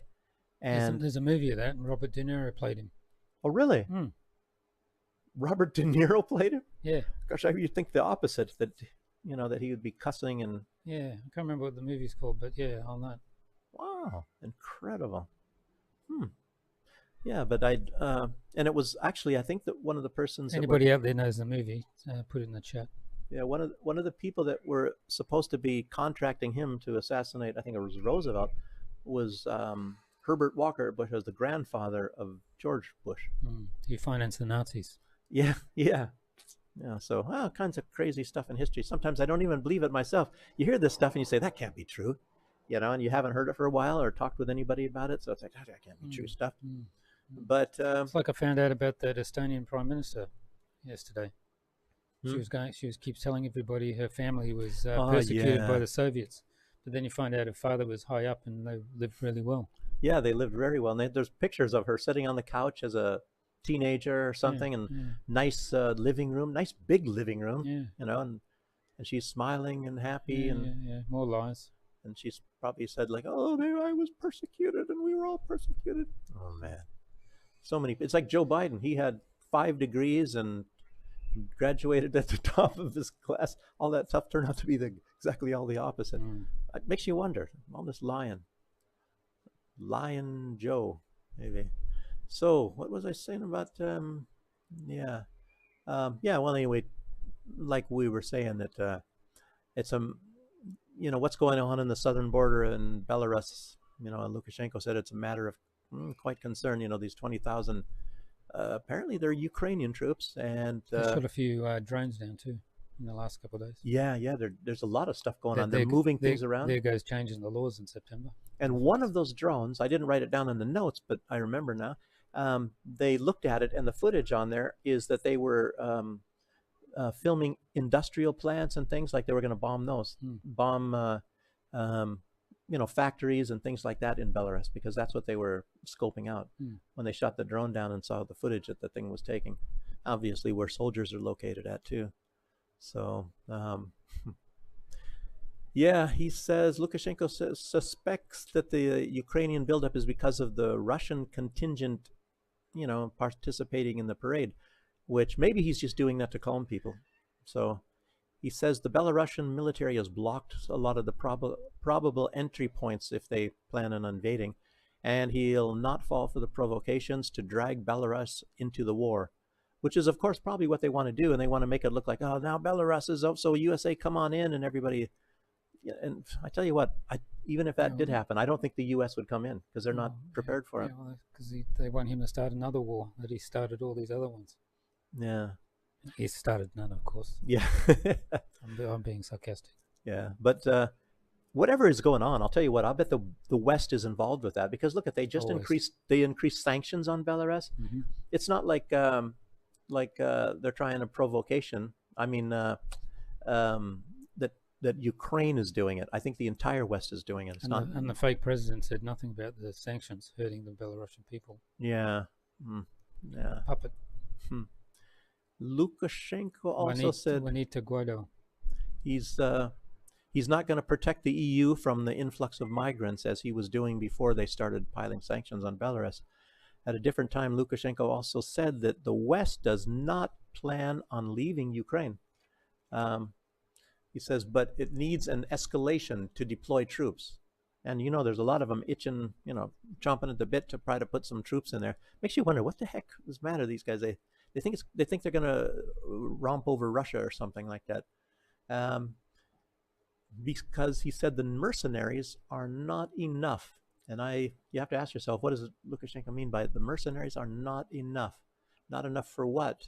And there's a movie of that, and Robert De Niro played him. Oh, really? Robert De Niro played him? Yeah. Gosh, you'd think the opposite, that that he would be cussing and. Yeah, I can't remember what the movie's called, but yeah, on that. Wow, incredible. Yeah, but and it was actually, I think that one of the persons. Anybody out there knows the movie? Put it in the chat. Yeah, one of the people that were supposed to be contracting him to assassinate, I think it was Roosevelt, was Herbert Walker Bush, was the grandfather of George Bush. He financed the Nazis. Yeah. So all kinds of crazy stuff in history. Sometimes I don't even believe it myself. You hear this stuff and you say that can't be true, and you haven't heard it for a while or talked with anybody about it. So it's like that can't be true stuff. But it's like I found out about that Estonian Prime Minister yesterday. She keeps telling everybody her family was persecuted by the Soviets, but then you find out her father was high up and they lived really well. Yeah, they lived very well. And there's pictures of her sitting on the couch as a teenager or something, and nice living room, nice big living room, and she's smiling and happy, and more lies. And she's probably said like, "Oh, I was persecuted, and we were all persecuted." Oh man, so many. It's like Joe Biden. He had 5 degrees and graduated at the top of his class. All that stuff turned out to be exactly all the opposite. It makes you wonder. All this lying Joe, maybe. So what was I saying about? Well, anyway, like we were saying that it's what's going on in the southern border in Belarus. Lukashenko said it's a matter of quite concern. These 20,000. Apparently they're Ukrainian troops, and they shot a few drones down too in the last couple of days. Yeah. There's a lot of stuff going on. They're moving things around. There goes changing the laws in September. And one of those drones, I didn't write it down in the notes, but I remember now. They looked at it, and the footage on there is that they were filming industrial plants and things, like they were going to bomb those, factories and things like that in Belarus, because that's what they were scoping out when they shot the drone down and saw the footage that the thing was taking. Obviously, where soldiers are located at too. So, he says Lukashenko suspects that the Ukrainian buildup is because of the Russian contingent, participating in the parade, which maybe he's just doing that to calm people. So he says the Belarusian military has blocked a lot of the probable entry points if they plan on invading, and he'll not fall for the provocations to drag Belarus into the war. which is of course probably what they want to do, and they want to make it look like, oh, now Belarus is up, so USA, come on in, and everybody. Yeah, and I tell you what, even if that did happen, I don't think the U.S. would come in because they're not prepared for it. Because they want him to start another war that he started all these other ones. Yeah. He started none, of course. Yeah. I'm being sarcastic. Yeah, but whatever is going on, I'll tell you what, I'll bet the West is involved with that, because look, they just increased sanctions on Belarus. Mm-hmm. It's not like they're trying a provocation. I mean, that Ukraine is doing it. I think the entire West is doing it. It's not. And the fake president said nothing about the sanctions hurting the Belarusian people. Yeah. Yeah. Puppet. Lukashenko also said we need to Guaido. He's not going to protect the EU from the influx of migrants as he was doing before they started piling sanctions on Belarus. At a different time, Lukashenko also said that the West does not plan on leaving Ukraine. He says, but it needs an escalation to deploy troops. And, there's a lot of them itching, chomping at the bit to try to put some troops in there. Makes you wonder, what the heck is the matter, these guys? They think they're going to romp over Russia or something like that. Because he said the mercenaries are not enough. And you have to ask yourself, what does Lukashenko mean by it? The mercenaries are not enough. Not enough for what?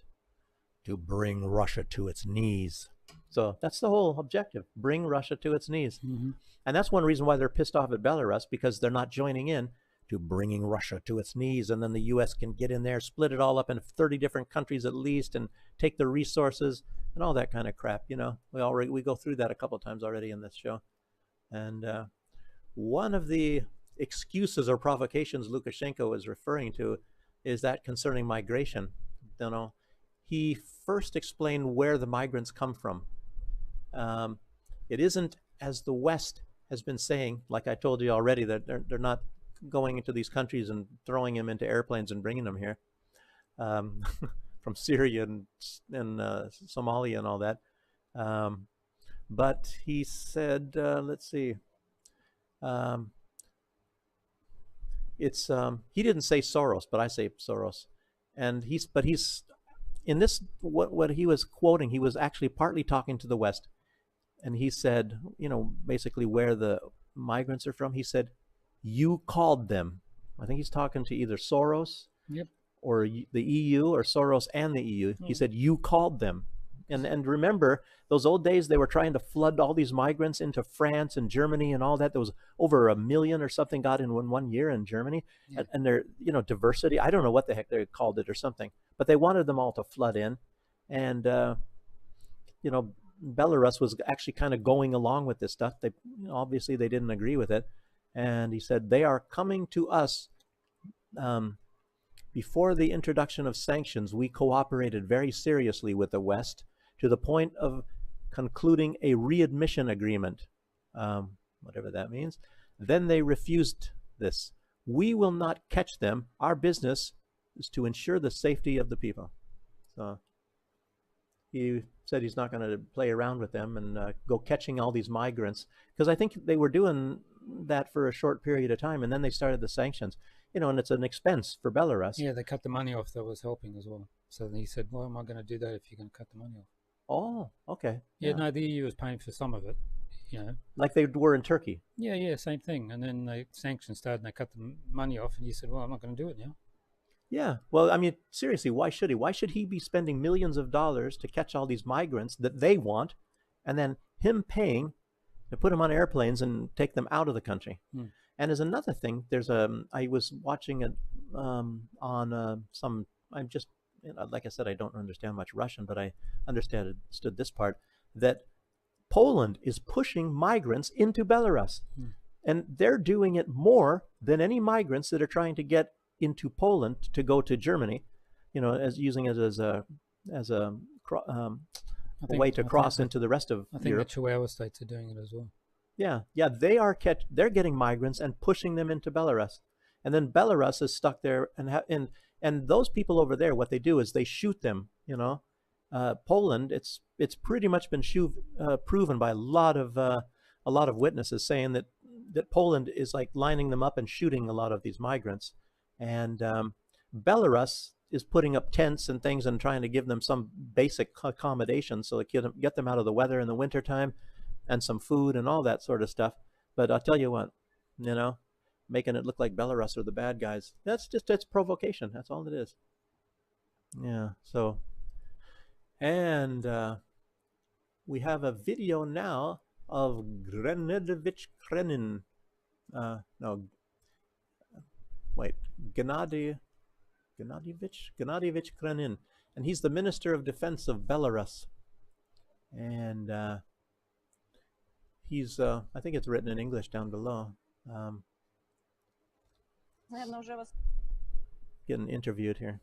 To bring Russia to its knees. So that's the whole objective, bring Russia to its knees. Mm-hmm. And that's one reason why they're pissed off at Belarus, because they're not joining in to bringing Russia to its knees. And then the U.S. can get in there, split it all up in 30 different countries at least, and take the resources and all that kind of crap. We go through that a couple of times already in this show. And one of the excuses or provocations Lukashenko is referring to is that concerning migration. He first explained where the migrants come from. It isn't, as the West has been saying, like I told you already, that they're not going into these countries and throwing them into airplanes and bringing them here from Syria and Somalia and all that. But he said, let's see, it's he didn't say Soros, but I say Soros, and he's in this, what he was quoting, he was actually partly talking to the West. And he said, basically where the migrants are from, he said, you called them. I think he's talking to either Soros or the EU, or Soros and the EU. He said, you called them. And remember, those old days, they were trying to flood all these migrants into France and Germany and all that. There was over 1 million or something got in one year in Germany. Yeah. And their, diversity, I don't know what the heck they called it or something, but they wanted them all to flood in. And, Belarus was actually kind of going along with this stuff. They, obviously they didn't agree with it. And he said, they are coming to us. Before the introduction of sanctions, we cooperated very seriously with the West, to the point of concluding a readmission agreement, whatever that means. Then they refused this. We will not catch them. Our business is to ensure the safety of the people. So he said he's not going to play around with them and go catching all these migrants, because I think they were doing that for a short period of time, and then they started the sanctions. And it's an expense for Belarus. Yeah, they cut the money off that was helping as well. So he said, "Why am I going to do that if you're going to cut the money off?" Oh, okay. Yeah, no, the EU was paying for some of it, like they were in Turkey. Yeah, same thing. And then the sanctions started, and they cut the money off, and he said, "Well, I'm not going to do it now." Yeah, well, I mean, seriously, why should he? Why should he be spending millions of dollars to catch all these migrants that they want, and then him paying to put them on airplanes and take them out of the country? And as another thing, there's I was watching it on some. I'm just, like I said, I don't understand much Russian, but I understood this part, that Poland is pushing migrants into Belarus, and they're doing it more than any migrants that are trying to get into Poland to go to Germany, as using it as a way to cross into the rest of Europe. I think the Chihuahua states are doing it as well. Yeah, they're getting migrants and pushing them into Belarus, and then Belarus is stuck there, and those people over there, what they do is they shoot them. Poland, it's pretty much been proven by a lot of witnesses saying that Poland is like lining them up and shooting a lot of these migrants, and Belarus is putting up tents and things and trying to give them some basic accommodation so they can get them out of the weather in the wintertime and some food and all that sort of stuff. But I'll tell you what, making it look like Belarus are the bad guys, that's provocation. That's all it is. Yeah, so, and we have a video now of Gennadievich Krenin. Gennadievich Krenin, and he's the Minister of Defense of Belarus. And he's, I think it's written in English down below. Getting interviewed here.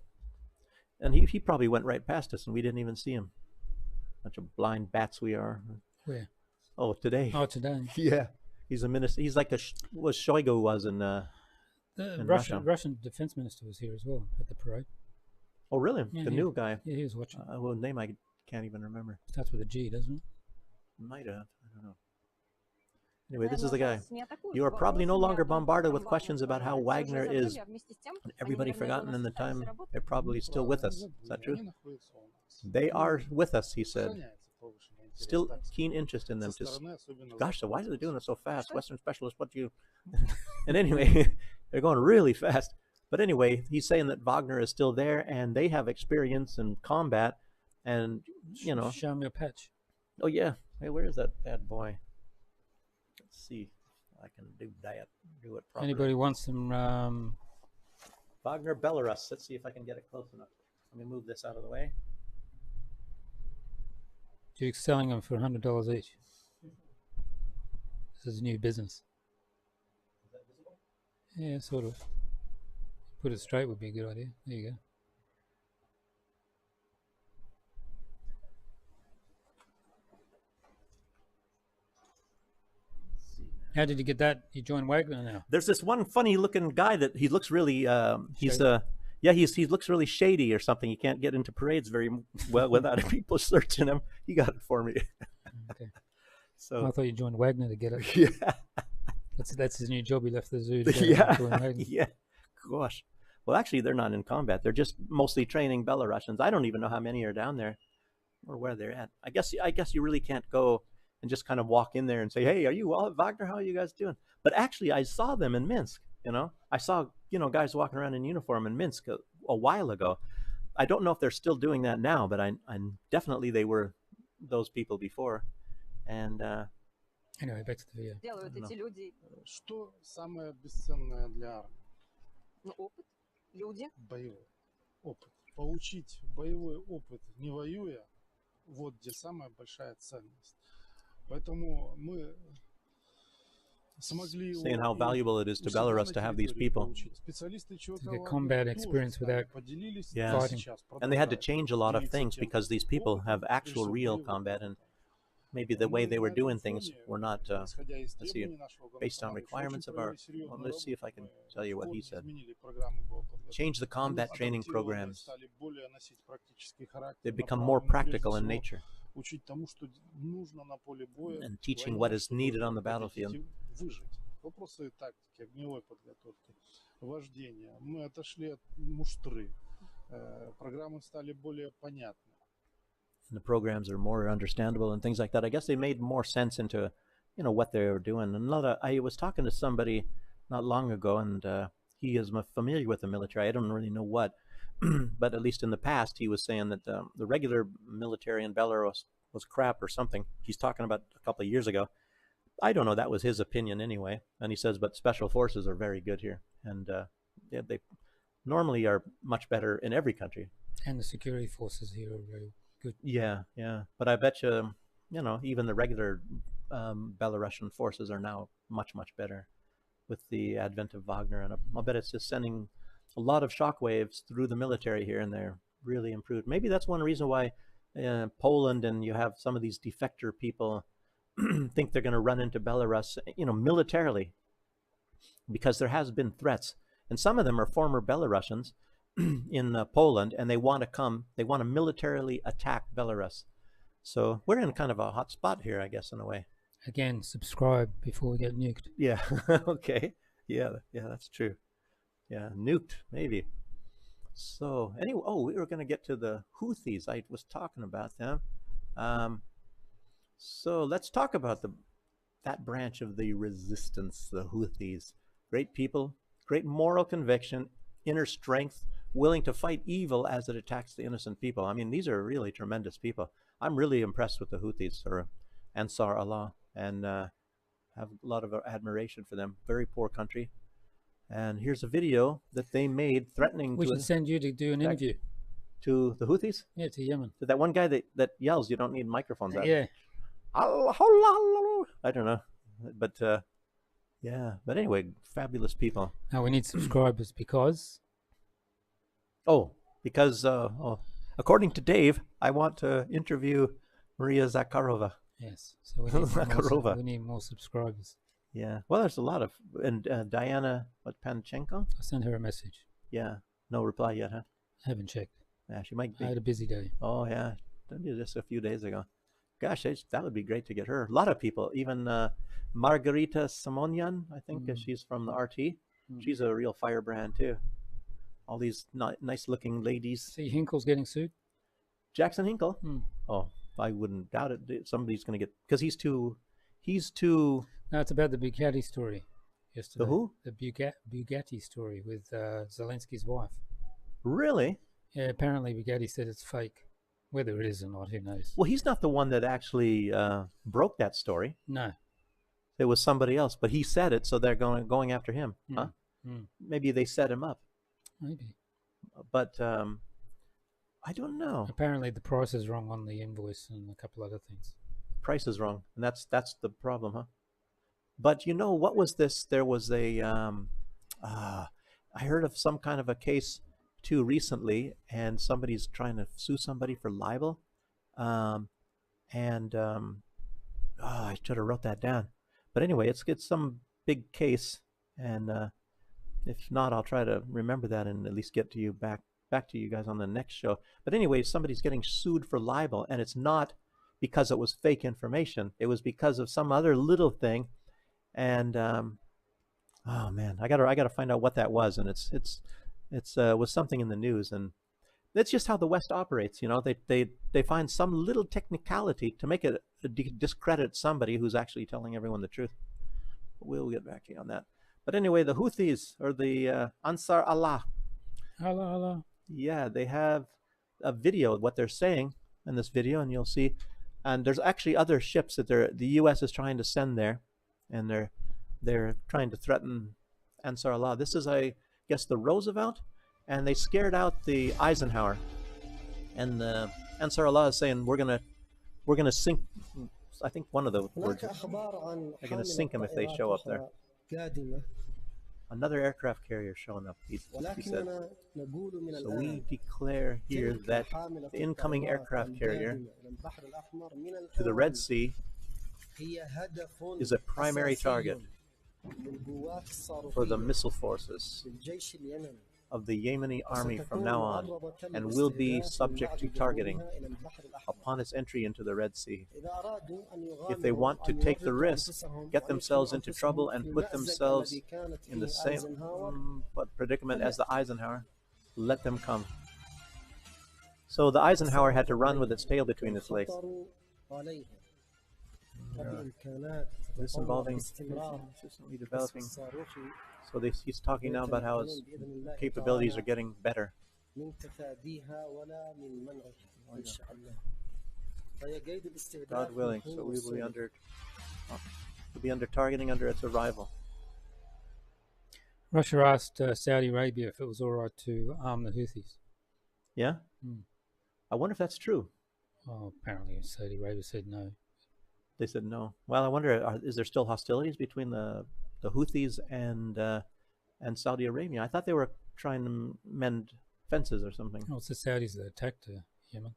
And he probably went right past us and we didn't even see him. Bunch of blind bats we are. Where? Oh, today. Oh, today. Yeah. He's a minister. He's like what Shoigu was in Russia. Russian defense minister was here as well at the parade. Oh, really? Yeah, the new guy? Yeah, he was watching. Well, name I can't even remember. Starts with a G, doesn't it? Might have. I don't know. Anyway, this is the guy. You are probably no longer bombarded with questions about how Wagner is everybody forgotten in the time. They're probably still with us. Is that true? They are with us, he said. Still keen interest in them. Gosh, so why are they doing it so fast? Western specialists, what do you... And anyway, they're going really fast. But anyway, he's saying that Wagner is still there and they have experience in combat and, Show me a patch. Oh, yeah. Hey, where is that bad boy? Let's see if I can do that. Do it properly. Anybody wants some... Wagner, Belarus. Let's see if I can get it close enough. Let me move this out of the way. Duke's selling them for $100 each. This is a new business. Is that visible? Yeah, sort of. Put it straight would be a good idea. There you go. How did you get that? You joined Wagner now? There's this one funny looking guy that he looks really, he looks really shady or something. You can't get into parades very well without people searching him. He got it for me. Okay. So I thought you joined Wagner to get it. Yeah. That's his new job. He left the zoo. Yeah. Gosh. Well, actually, they're not in combat. They're just mostly training Belarusians. I don't even know how many are down there or where they're at. I guess you really can't go and just kind of walk in there and say, "Hey, are you all Wagner? How are you guys doing?" But actually, I saw them in Minsk. I saw guys walking around in uniform in Minsk a while ago. I don't know if they're still doing that now, but I definitely they were those people before. And anyway, back to the video. Делают эти люди. Что самое бесценное для армии? Опыт, люди. Боевой опыт. Получить боевой опыт, не воюя, вот где самая большая ценность. Поэтому мы смогли... Saying how valuable it is to Belarus to have these people. To get combat experience without fighting. And they had to change a lot of things because these people have actual real combat, and maybe the way they were doing things were not, let's see, based on requirements of our... Well, let's see if I can tell you what he said. Change the combat training programs. They become more practical in nature. And teaching what is needed on the battlefield. Вопросы тактики, огневой подготовки, вождения. Мы отошли от муштры. Программы стали более понятны. And the programs are more understandable and things like that. I guess they made more sense into, what they were doing. And I was talking to somebody not long ago, and he is familiar with the military. I don't really know what, but at least in the past, he was saying that the regular military in Belarus was crap or something. He's talking about a couple of years ago. I don't know. That was his opinion anyway. And he says, but special forces are very good here. And they normally are much better in every country. And the security forces here are very good. Yeah. But I bet you, even the regular Belarusian forces are now much, much better with the advent of Wagner. And I'll bet it's just sending a lot of shockwaves through the military here, and they're really improved. Maybe that's one reason why Poland and you have some of these defector people think they're going to run into Belarus, militarily, because there has been threats. And some of them are former Belarusians in Poland, and they want to militarily attack Belarus. So we're in kind of a hot spot here, I guess, in a way. Again, subscribe before we get nuked. Yeah, okay. Yeah, that's true. Yeah, nuked, maybe. So anyway, we were going to get to the Houthis. I was talking about them. So let's talk about that branch of the resistance, the Houthis. Great people, great moral conviction, inner strength, willing to fight evil as it attacks the innocent people. I mean, these are really tremendous people. I'm really impressed with the Houthis, or Ansar-Allah, and have a lot of admiration for them. Very poor country. And here's a video that they made threatening We should send you to do an interview. To the Houthis? Yeah, to Yemen. To that one guy that yells, you don't need microphones. Yeah. I don't know. But, yeah. But anyway, fabulous people. Now we need subscribers because... Because according to Dave, I want to interview Maria Zakharova. Yes. So we need more subscribers. Yeah. Well, there's a lot of... And Diana, Panchenko? I sent her a message. Yeah. No reply yet, huh? I haven't checked. Yeah, she might be. I had a busy day. Oh, yeah. Just a few days ago. Gosh, that would be great to get her. A lot of people, even Margarita Simonian, I think she's from the RT. She's a real firebrand, too. All these nice-looking ladies. See, Hinkle's getting sued? Jackson Hinkle? Oh, I wouldn't doubt it. Somebody's going to get... Because he's too... No, it's about the Bugatti story yesterday. The who? The Bugatti story with Zelensky's wife. Really? Yeah, apparently Bugatti said it's fake. Whether it is or not, who knows? Well, he's not the one that actually broke that story. No. It was somebody else, but he said it, so they're going after him. Huh? Maybe they set him up. Maybe. But I don't know. Apparently the price is wrong on the invoice and a couple other things. Price is wrong, and that's the problem, huh? But you know, what was this? There was a... I heard of some kind of a case too recently, and somebody's trying to sue somebody for libel. I should have wrote that down. But anyway, it's some big case, and if not, I'll try to remember that and at least get to you back to you guys on the next show. But anyway, somebody's getting sued for libel, and it's not because it was fake information. It was because of some other little thing, and oh man, I gotta find out what that was, and it's was something in the news, and that's just how the West operates. You know, they find some little technicality to make it discredit somebody who's actually telling everyone the truth. We'll get back to you on that. But anyway, the Houthis, or the Ansar-Allah. Allah. Yeah, they have a video of what they're saying in this video, and you'll see. And there's actually other ships that the U.S. is trying to send there, and they're trying to threaten Ansar-Allah. This is, I guess, the Roosevelt, and they scared out the Eisenhower. And the Ansar-Allah is saying, we're gonna sink. I think one of the words, they're gonna sink him if they show up there. Another aircraft carrier showing up, he said. So we declare here that the incoming aircraft carrier to the Red Sea is a primary target for the missile forces of the Yemeni army from now on, and will be subject to targeting upon its entry into the Red Sea. If they want to take the risk, get themselves into trouble, and put themselves in the same predicament as the Eisenhower, let them come. So the Eisenhower had to run with its tail between its legs. This involving consistently developing. So he's talking now about how his capabilities are getting better. God willing, so we will be under targeting under its arrival. Russia asked Saudi Arabia if it was all right to arm the Houthis. Yeah? I wonder if that's true. Oh, apparently Saudi Arabia said no. They said no. Well, I wonder, is there still hostilities between the Houthis and Saudi Arabia? I thought they were trying to mend fences or something. Oh, it's the Saudis that attacked Yemen.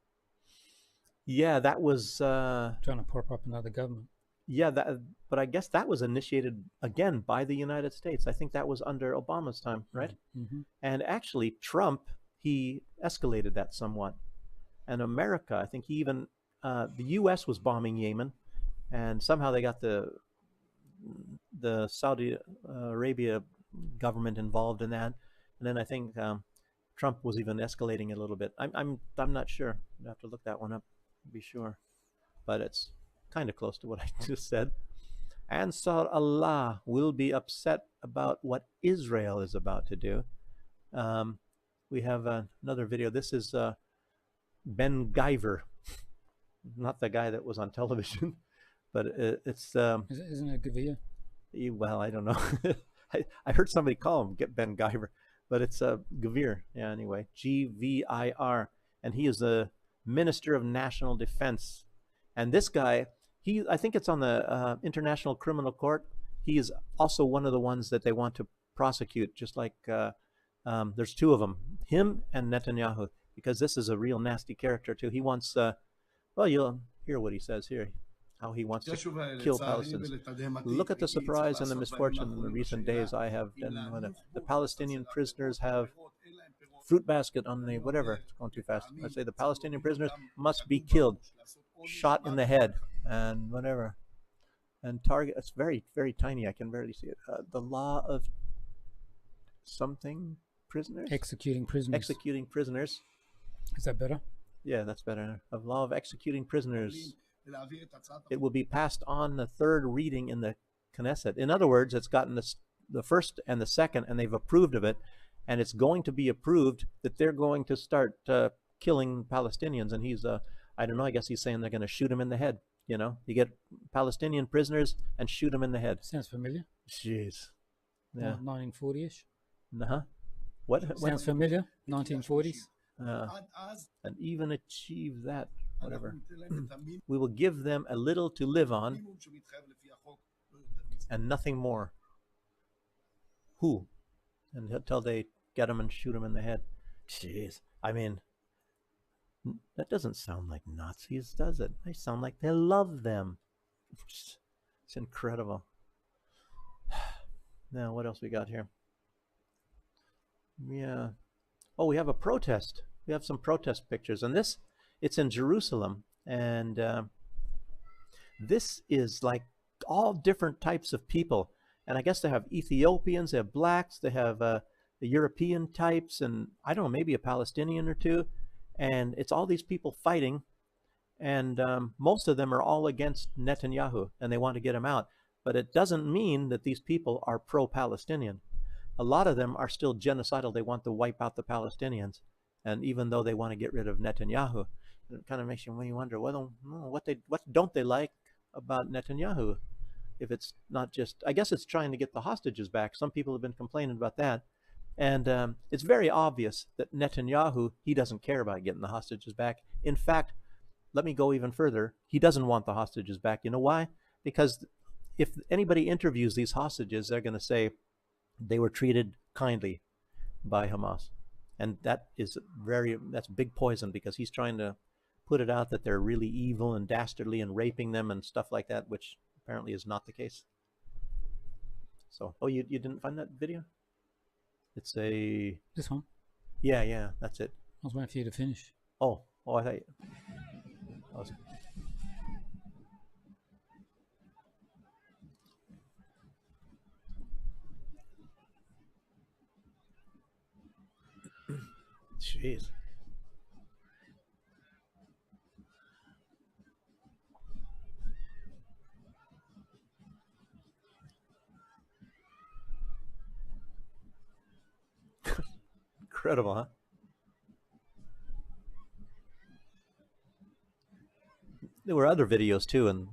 Yeah, that was... trying to prop up another government. Yeah, but I guess that was initiated, again, by the United States. I think that was under Obama's time, right? Mm-hmm. And actually, Trump, he escalated that somewhat. And America, I think he even... the U.S. was bombing Yemen, and somehow they got the Saudi Arabia government involved in that. And then I think Trump was even escalating it a little bit. I'm not sure. I'd have to look that one up to be sure, but it's kind of close to what I just said. Ansar-Allah will be upset about what Israel is about to do. We have another video. This is Ben Guyver, not the guy that was on television, but it's. Isn't it Gavir? Well, I don't know. I heard somebody call him Ben Guyver, but it's Gavir. Yeah, anyway, Gvir, and he is the Minister of National Defense. And this guy, I think it's on the International Criminal Court. He is also one of the ones that they want to prosecute, just like there's two of them, him and Netanyahu, because this is a real nasty character too. He wants, well, you'll hear what he says here, how he wants to kill Palestinians. Look at the surprise and the misfortune in the recent days I have done when the Palestinian prisoners have fruit basket on the whatever. It's going too fast. I say the Palestinian prisoners must be killed, shot in the head, and whatever. And target. It's very, very tiny. I can barely see it. The law of something prisoners. Executing prisoners. Executing prisoners. Is that better? Yeah, that's better. A law of executing prisoners. It will be passed on the third reading in the Knesset. In other words, it's gotten the first and the second, and they've approved of it, and it's going to be approved that they're going to start killing Palestinians. And he's, I don't know, I guess he's saying they're going to shoot him in the head. You know, you get Palestinian prisoners and shoot them in the head. Sounds familiar. Jeez. Yeah. 1940-ish. Uh-huh. What? Sounds familiar. 1940s. And even achieve that, whatever. We will give them a little to live on and nothing more. Who? And until they get them and shoot them in the head. Jeez. I mean, that doesn't sound like Nazis, does it? They sound like they love them. It's incredible. Now, what else we got here? Yeah. Oh, we have a protest. We have some protest pictures. And this, it's in Jerusalem. And this is like all different types of people. And I guess they have Ethiopians, they have blacks, they have the European types, and I don't know, maybe a Palestinian or two. And it's all these people fighting. And most of them are all against Netanyahu, and they want to get him out. But it doesn't mean that these people are pro-Palestinian. A lot of them are still genocidal. They want to wipe out the Palestinians. And even though they want to get rid of Netanyahu, it kind of makes you wonder, well, what don't they like about Netanyahu? If it's not just, I guess it's trying to get the hostages back. Some people have been complaining about that. And it's very obvious that Netanyahu, he doesn't care about getting the hostages back. In fact, let me go even further. He doesn't want the hostages back. You know why? Because if anybody interviews these hostages, they're going to say they were treated kindly by Hamas. And that is that's big poison, because he's trying to put it out that they're really evil and dastardly and raping them and stuff like that, which apparently is not the case. So, oh, you didn't find that video? It's this one? Yeah, that's it. I was waiting for you to finish. Oh, I thought I was... Jeez. Incredible, huh? There were other videos too, and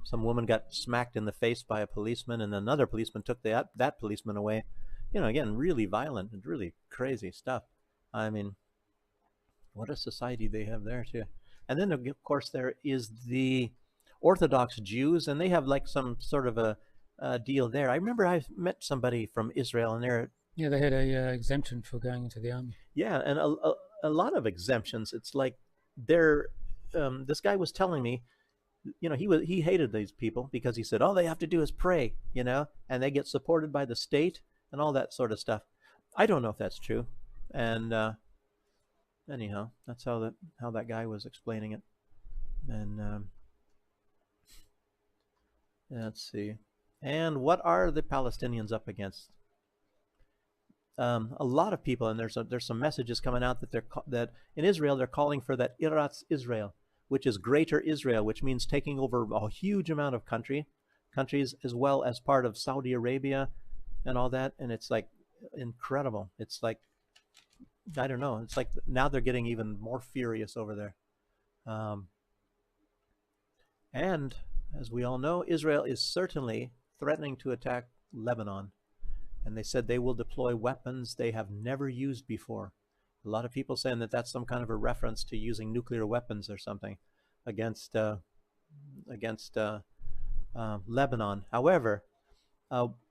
some woman got smacked in the face by a policeman, and another policeman took that policeman away. You know, again, really violent and really crazy stuff. I mean, what a society they have there too. And then, of course, there is the Orthodox Jews, and they have like some sort of a deal there. I remember I met somebody from Israel, and they're... Yeah, they had a exemption for going into the army. Yeah, and a lot of exemptions. It's like they're... this guy was telling me, you know, he hated these people because he said, all they have to do is pray, you know, and they get supported by the state and all that sort of stuff. I don't know if that's true. And anyhow, that's how that guy was explaining it. And let's see. And what are the Palestinians up against? a lot of people, and there's some messages coming out that that in Israel they're calling for that Eretz Israel, which is Greater Israel, which means taking over a huge amount of countries, as well as part of Saudi Arabia and all that. And it's like incredible. It's like, I don't know. It's like now they're getting even more furious over there. And as we all know, Israel is certainly threatening to attack Lebanon. And they said they will deploy weapons they have never used before. A lot of people saying that that's some kind of a reference to using nuclear weapons or something against Lebanon. However,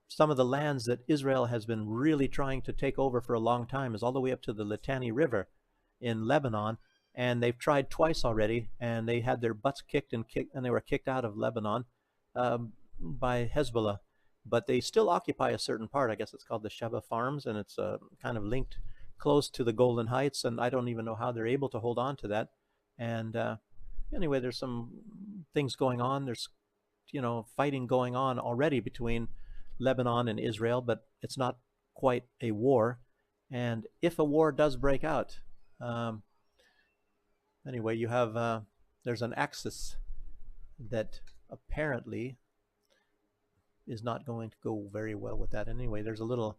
some of the lands that Israel has been really trying to take over for a long time is all the way up to the Litani River in Lebanon, and they've tried twice already, and they had their butts kicked and they were kicked out of Lebanon by Hezbollah. But they still occupy a certain part. I guess it's called the Sheba Farms, and it's kind of linked close to the Golden Heights, and I don't even know how they're able to hold on to that. And anyway, there's some things going on. There's, fighting going on already between Lebanon and Israel, but it's not quite a war. And if a war does break out, anyway, you have, there's an axis that apparently is not going to go very well with that. Anyway, there's a little,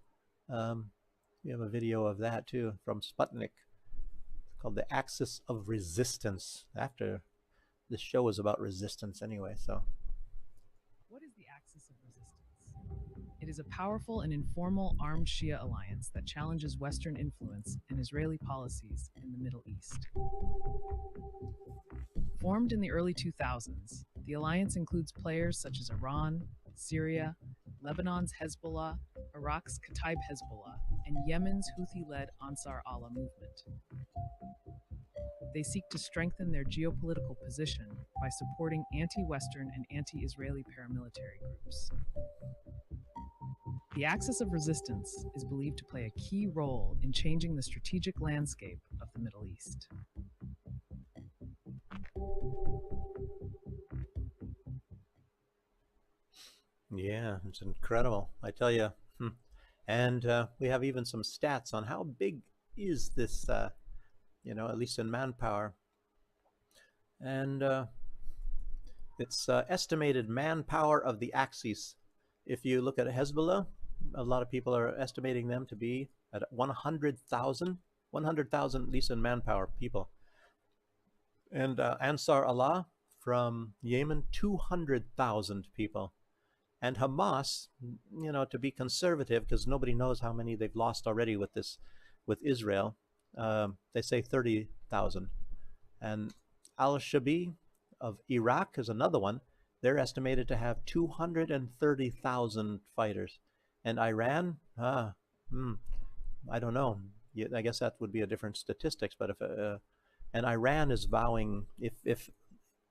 we have a video of that too from Sputnik. It's called the Axis of Resistance. After this show is about resistance anyway, so. What is the Axis of Resistance? It is a powerful and informal armed Shia alliance that challenges Western influence and Israeli policies in the Middle East. Formed in the early 2000s, the alliance includes players such as Iran, Syria, Lebanon's Hezbollah, Iraq's Kataib Hezbollah, and Yemen's Houthi-led Ansar-Allah movement. They seek to strengthen their geopolitical position by supporting anti-Western and anti-Israeli paramilitary groups. The Axis of Resistance is believed to play a key role in changing the strategic landscape of the Middle East. Yeah, it's incredible, I tell you. And we have even some stats on how big is this, at least in manpower. And it's estimated manpower of the Axis. If you look at Hezbollah, a lot of people are estimating them to be at 100,000 at least in manpower people. And Ansar-Allah from Yemen, 200,000 people. And Hamas, to be conservative, because nobody knows how many they've lost already with Israel, they say 30,000. And Al-Shabi of Iraq is another one. They're estimated to have 230,000 fighters. And Iran, I don't know. I guess that would be a different statistics. But and Iran is vowing, if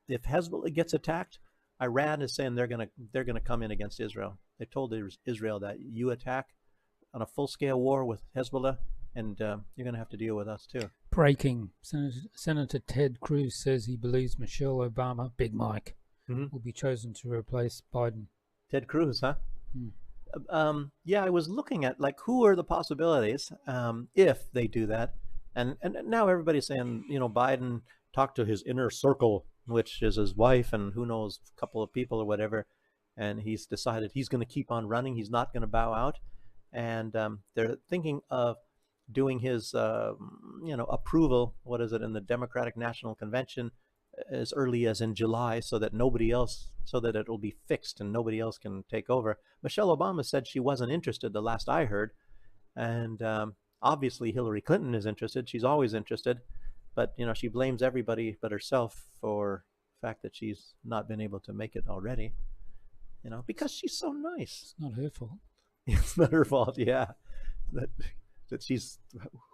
Hezbollah gets attacked, Iran is saying they're gonna come in against Israel. They told Israel that you attack on a full-scale war with Hezbollah, and you're gonna have to deal with us too. Breaking: Senator Ted Cruz says he believes Michelle Obama, Big Mike, will be chosen to replace Biden. Ted Cruz, huh? Yeah, I was looking at who are the possibilities if they do that, and now everybody's saying Biden talked to his inner circle, which is his wife and who knows, a couple of people or whatever, and he's decided he's going to keep on running. He's not going to bow out, and they're thinking of doing his approval, what is it, in the Democratic National Convention as early as in July, so that it will be fixed and nobody else can take over. Michelle Obama said she wasn't interested the last I heard, and obviously Hillary Clinton is interested. She's always interested. But, she blames everybody but herself for the fact that she's not been able to make it already, because she's so nice. It's not her fault. It's not her fault, yeah. That she's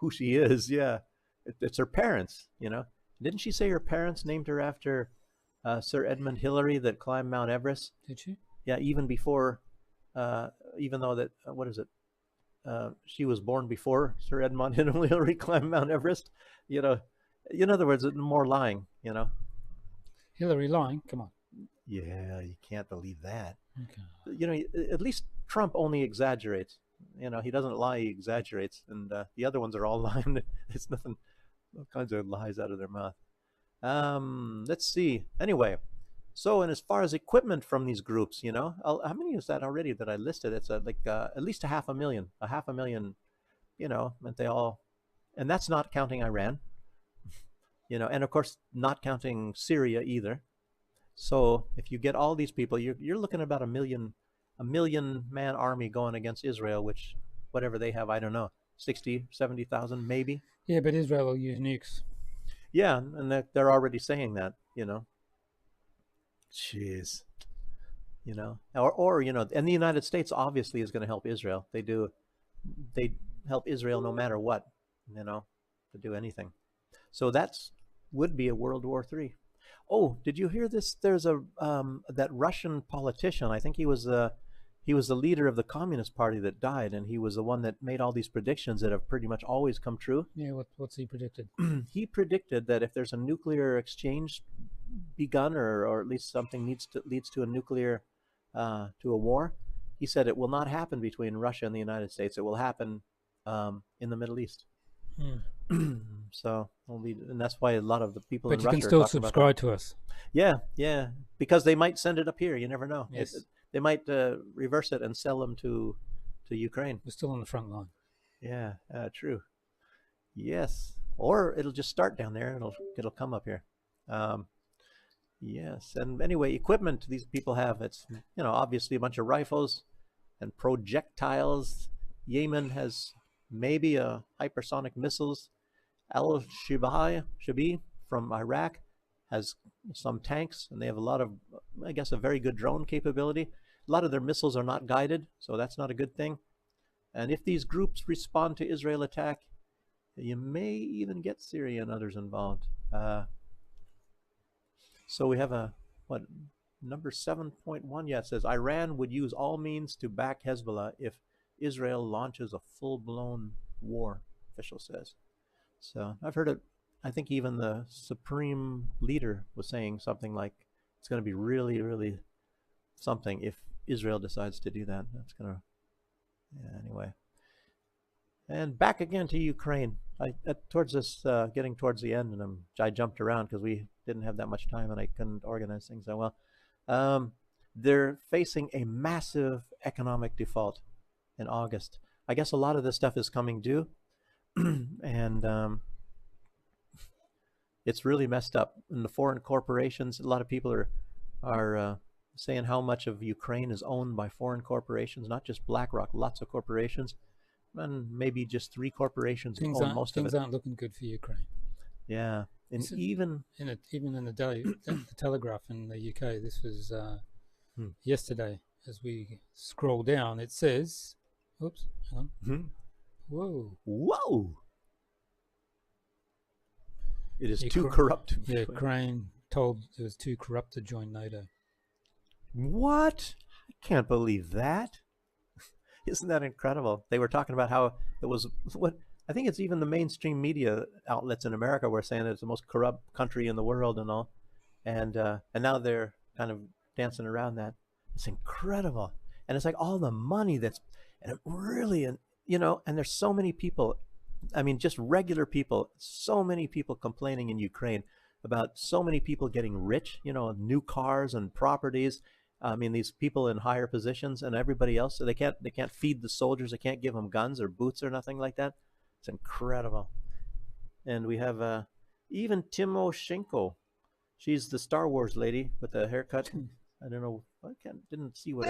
who she is, yeah. It's her parents, Didn't she say her parents named her after Sir Edmund Hillary that climbed Mount Everest? Did she? Yeah, even before, even though that, she was born before Sir Edmund Hillary climbed Mount Everest, In other words, more lying, Hillary lying? Come on. Yeah, you can't believe that. Okay. At least Trump only exaggerates. You know, he doesn't lie, he exaggerates, and the other ones are all lying. It's nothing, all kinds of lies out of their mouth. Let's see. Anyway, so and as far as equipment from these groups, you know, how many is that already that I listed? It's like at least a half a million, you know, and they all, and that's not counting Iran, you know, and of course not counting Syria either. So if you get all these people, you're looking at about a million man army going against Israel, which whatever they have, I don't know, 60, 70,000 maybe. Yeah, but Israel will use nukes. Yeah, and they're already saying that, you know. Jeez. You know, or you know, and the United States obviously is going to help Israel. They help Israel no matter what, you know, to do anything. So that's would be a World War III. Oh, did you hear this? There's a that Russian politician. I think he was the leader of the Communist Party that died, and he was the one that made all these predictions that have pretty much always come true. Yeah, what's he predicted? He predicted that if there's a nuclear exchange begun, or at least something leads to a nuclear to a war, he said it will not happen between Russia and the United States. It will happen in the Middle East. So, and that's why a lot of the people in Russia. But you can still subscribe to us. Yeah, yeah, because they might send it up here. You never know. Yes. They might reverse it and sell them to Ukraine. We're still on the front line. Yeah, true. Yes, or it'll just start down there. It'll come up here. Yes, and anyway, equipment these people have. It's, you know, obviously a bunch of rifles and projectiles. Yemen has maybe hypersonic missiles. Al-Shabi from Iraq has some tanks, and they have a lot of, I guess, a very good drone capability. A lot of their missiles are not guided, so that's not a good thing. And if these groups respond to Israel attack, you may even get Syria and others involved. So we have number 7.1? Yeah, it says Iran would use all means to back Hezbollah if Israel launches a full-blown war, official says. So I've heard it. I think even the supreme leader was saying something like it's going to be really, really something if Israel decides to do that. That's going to, yeah, anyway. And back again to Ukraine. Towards this, getting towards the end, and I jumped around because we didn't have that much time and I couldn't organize things that well. They're facing a massive economic default in August. I guess a lot of this stuff is coming due, and it's really messed up. And the foreign corporations, a lot of people are saying how much of Ukraine is owned by foreign corporations, not just BlackRock, lots of corporations, and maybe just 3 corporations own most of it. Things aren't looking good for Ukraine. Yeah, and even in the Daily the Telegraph in the UK, this was yesterday. As we scroll down, it says, "Oops, hang on. Whoa! It is too corrupt." Yeah, Ukraine told it was too corrupt to join NATO. What? I can't believe that. Isn't that incredible? They were talking about how it was what I think it's even the mainstream media outlets in America were saying that it's the most corrupt country in the world and all, and now they're kind of dancing around that. It's incredible, and it's like all the money that's, and it really, and you know, and there's so many people. I mean, just regular people. So many people complaining in Ukraine about so many people getting rich. You know, new cars and properties. I mean, these people in higher positions and everybody else, so they can't feed the soldiers. They can't give them guns or boots or nothing like that. It's incredible. And we have even Timoshenko. She's the Star Wars lady with the haircut. I don't know. Didn't see what.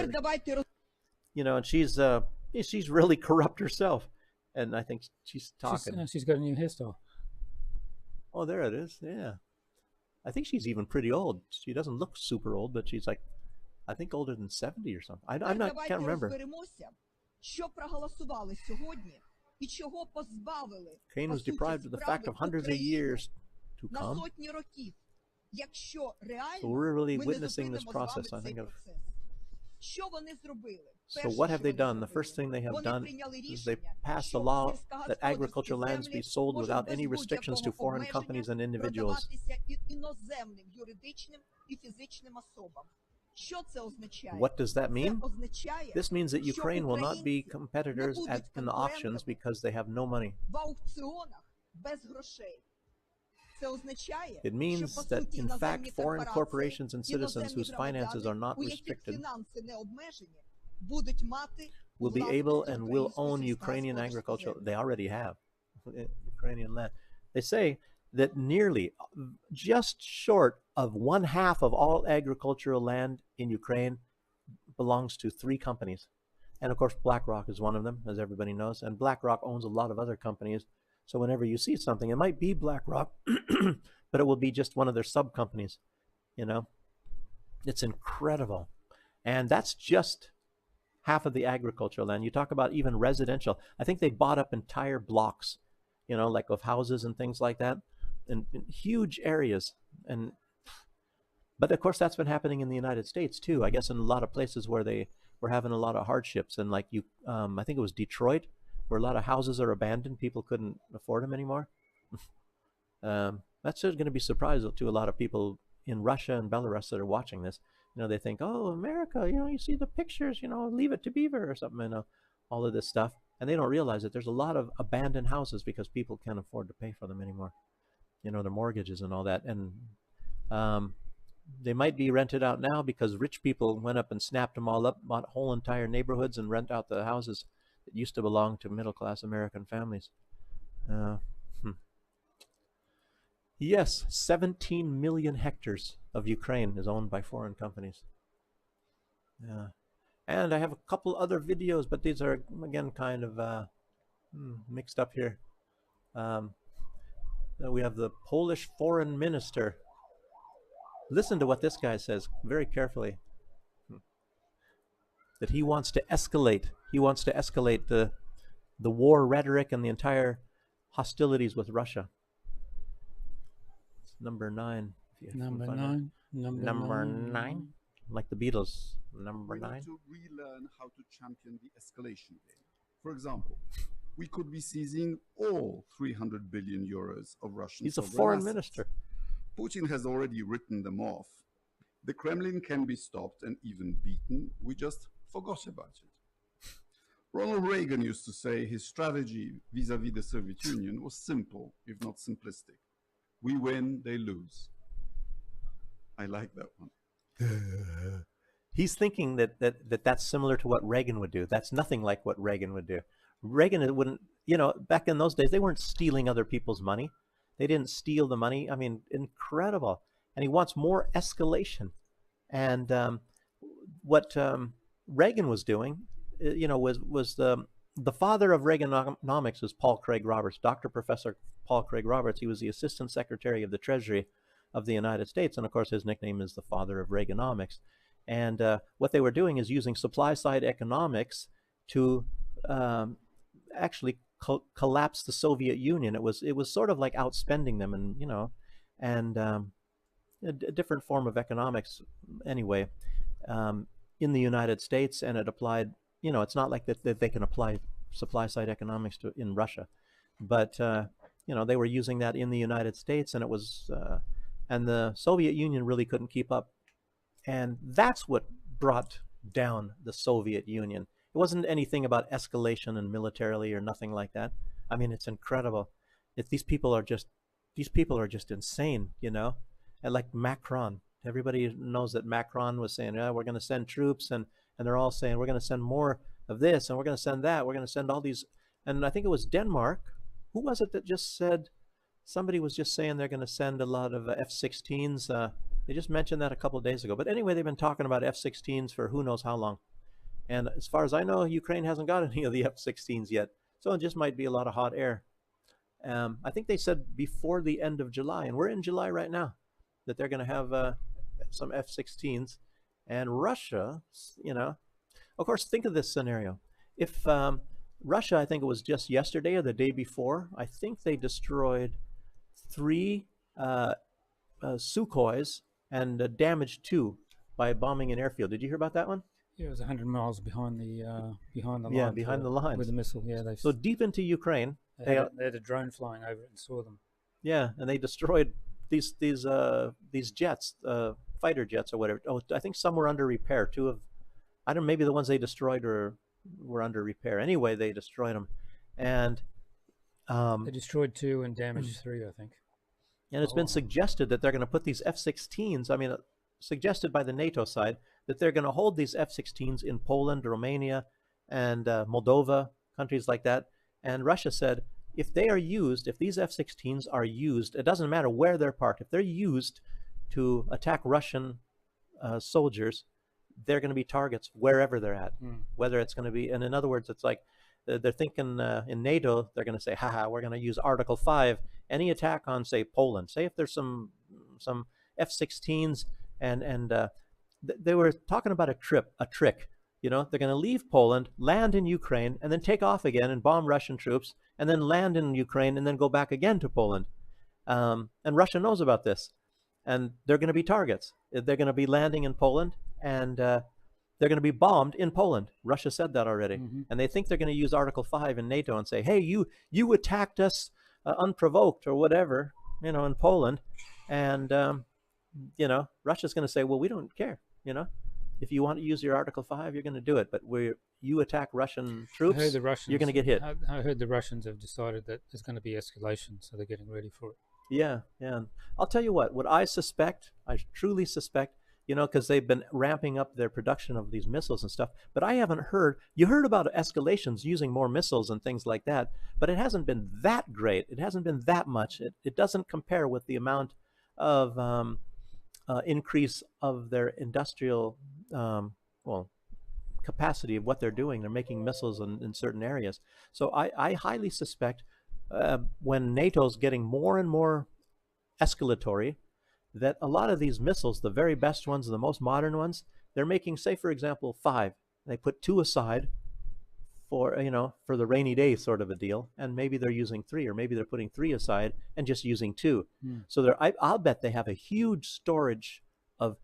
You know, and she's really corrupt herself. And I think she's talking. She's got a new hairstyle. Oh, there it is. Yeah. I think she's even pretty old. She doesn't look super old, but she's like, I think older than 70 or something. Can't remember. Ukraine was deprived of the fact of hundreds of years to come. So we're really witnessing this process, I think, of. So what have they done? The first thing they have done is they passed a law that agricultural lands be sold without any restrictions to foreign companies and individuals. What does that mean? This means that Ukraine will not be competitors in the auctions because they have no money. It means that, in fact, foreign corporations and citizens whose finances are not restricted will be able and will own Ukrainian agriculture. They already have Ukrainian land. They say that nearly, just short of 1/2 of all agricultural land in Ukraine belongs to 3 companies. And of course, BlackRock is one of them, as everybody knows. And BlackRock owns a lot of other companies. So whenever you see something, it might be BlackRock, but it will be just one of their sub companies. You know, it's incredible. And that's just half of the agricultural land. You talk about even residential. I think they bought up entire blocks, you know, like of houses and things like that, in huge areas. But of course, that's been happening in the United States too. I guess in a lot of places where they were having a lot of hardships, and like I think it was Detroit, where a lot of houses are abandoned. People couldn't afford them anymore. That's going to be surprising to a lot of people in Russia and Belarus that are watching this. You know, they think, oh, America, you know, you see the pictures, you know, Leave It to Beaver or something, you know, all of this stuff. And they don't realize that there's a lot of abandoned houses because people can't afford to pay for them anymore. You know, their mortgages and all that. And they might be rented out now because rich people went up and snapped them all up, bought whole entire neighborhoods and rent out the houses that used to belong to middle-class American families. Yes, 17 million hectares of Ukraine is owned by foreign companies. Yeah. And I have a couple other videos, but these are, again, kind of mixed up here. We have the Polish foreign minister. Listen to what this guy says very carefully. That he wants to escalate. He wants to escalate the war rhetoric and the entire hostilities with Russia. Number 9. Number 9. Number 9. Like the Beatles. Number 9. We need to relearn how to champion the escalation game. For example, we could be seizing all 300 billion euros of Russian. He's a foreign minister. Putin has already written them off. The Kremlin can be stopped and even beaten. We just forgot about it. Ronald Reagan used to say his strategy vis-a-vis the Soviet Union was simple, if not simplistic. We win, they lose. I like that one. He's thinking that's similar to what Reagan would do. That's nothing like what Reagan would do. Reagan wouldn't, you know, back in those days, they weren't stealing other people's money. They didn't steal the money. I mean, incredible. And he wants more escalation. And what Reagan was doing, you know, was the father of Reaganomics was Paul Craig Roberts, Dr. Professor Paul Craig Roberts. He was the Assistant Secretary of the Treasury of the United States. And of course, his nickname is the father of Reaganomics. And what they were doing is using supply-side economics to actually collapse the Soviet Union. It was sort of like outspending them, and you know, and a different form of economics anyway in the United States. And it applied. You know, it's not like that they can apply supply-side economics in Russia, but you know, they were using that in the United States, and it was and the Soviet Union really couldn't keep up. And that's what brought down the Soviet Union. It wasn't anything about escalation and militarily or nothing like that. I mean, it's incredible. These people are just insane, you know. And like Macron, everybody knows that Macron was saying, "Yeah, we're going to send troops," and they're all saying, "We're going to send more of this, and we're going to send that. We're going to send all these." And I think it was Denmark. Who was it that just said? Somebody was just saying they're going to send a lot of F-16s. They just mentioned that a couple of days ago. But anyway, they've been talking about F-16s for who knows how long. And as far as I know, Ukraine hasn't got any of the F-16s yet. So it just might be a lot of hot air. I think they said before the end of July, and we're in July right now, that they're going to have some F-16s. And Russia, you know, of course, think of this scenario. If Russia, I think it was just yesterday or the day before, I think they destroyed 3 Sukhois and damaged 2 by bombing an airfield. Did you hear about that one? Yeah, it was 100 miles behind the line. Yeah, behind the lines with a missile. Yeah, so deep into Ukraine, they had a drone flying over it and saw them. Yeah, and they destroyed these jets, fighter jets or whatever. Oh, I think some were under repair. Two of, I don't know, maybe the ones they destroyed were under repair. Anyway, they destroyed them, and they destroyed 2 and damaged 3, I think. And it's been suggested that they're going to put these F-16s, I mean, suggested by the NATO side, that they're going to hold these F-16s in Poland, Romania, and Moldova, countries like that. And Russia said, if they are used, if these F-16s are used, it doesn't matter where they're parked, if they're used to attack Russian soldiers, they're going to be targets wherever they're at, whether it's going to be, and in other words, it's like, they're thinking in NATO, they're going to say, haha, we're going to use Article 5. Any attack on, say, Poland, say if there's some F-16s, and they were talking about a trick. You know, they're going to leave Poland, land in Ukraine, and then take off again and bomb Russian troops, and then land in Ukraine, and then go back again to Poland. And Russia knows about this, and they're going to be targets. They're going to be landing in Poland, and they're going to be bombed in Poland. Russia said that already. And they think they're going to use Article 5 in NATO and say, hey, you attacked us unprovoked or whatever, you know, in Poland. And, you know, Russia's going to say, well, we don't care, you know. If you want to use your Article 5, you're going to do it. But you attack Russian troops, you're going to get hit. I heard the Russians have decided that there's going to be escalation, so they're getting ready for it. Yeah. And I'll tell you what I suspect, I truly suspect, you know, because they've been ramping up their production of these missiles and stuff. But I haven't heard, you heard about escalations using more missiles and things like that, but it hasn't been that great. It hasn't been that much. It doesn't compare with the amount of increase of their industrial, capacity of what they're doing. They're making missiles in certain areas. So I highly suspect when NATO's getting more and more escalatory, that a lot of these missiles, the very best ones, the most modern ones, they're making, say, for example, 5. They put 2 aside for, you know, for the rainy day sort of a deal, and maybe they're using 3, or maybe they're putting 3 aside and just using 2. So I'll bet they have a huge storage of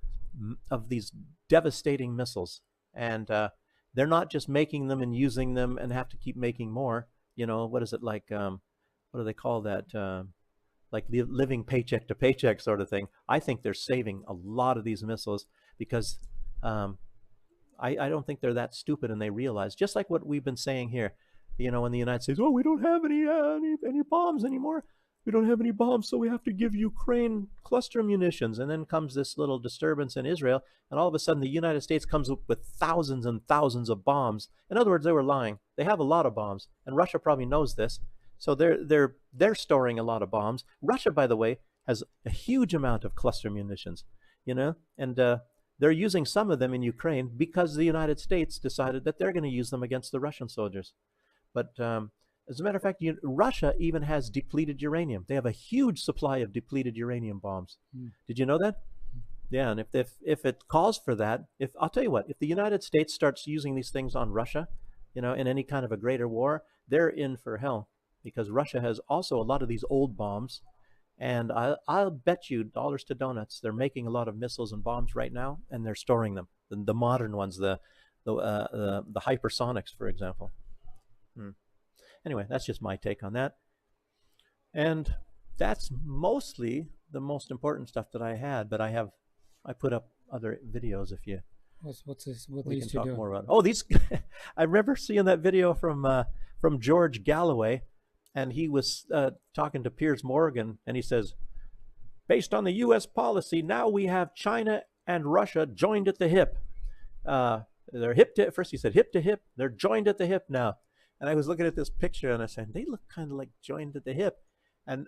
these devastating missiles, and they're not just making them and using them and have to keep making more. You know, what is it like? What do they call that? Like living paycheck to paycheck sort of thing. I think they're saving a lot of these missiles because I don't think they're that stupid, and they realize, just like what we've been saying here, you know, in the United States, oh, we don't have any bombs anymore. We don't have any bombs, so we have to give Ukraine cluster munitions. And then comes this little disturbance in Israel, and all of a sudden the United States comes up with thousands and thousands of bombs. In other words, they were lying. They have a lot of bombs, and Russia probably knows this. So they're storing a lot of bombs. Russia, by the way, has a huge amount of cluster munitions, you know, and they're using some of them in Ukraine because the United States decided that they're going to use them against the Russian soldiers. But as a matter of fact, Russia even has depleted uranium. They have a huge supply of depleted uranium bombs. Did you know that? Yeah, and if it calls for that, I'll tell you what, if the United States starts using these things on Russia, you know, in any kind of a greater war, they're in for hell. Because Russia has also a lot of these old bombs, and I'll bet you dollars to donuts they're making a lot of missiles and bombs right now, and they're storing them. The modern ones, the hypersonics, for example. Anyway, that's just my take on that, and that's mostly the most important stuff that I had. But I put up other videos if you. What's this? What we these can two talk doing? more about. Oh, these! I remember seeing that video from George Galloway. And he was talking to Piers Morgan, and he says, based on the U.S. policy, now we have China and Russia joined at the hip. They're first he said hip to hip. They're joined at the hip now. And I was looking at this picture, and I said, they look kind of like joined at the hip. And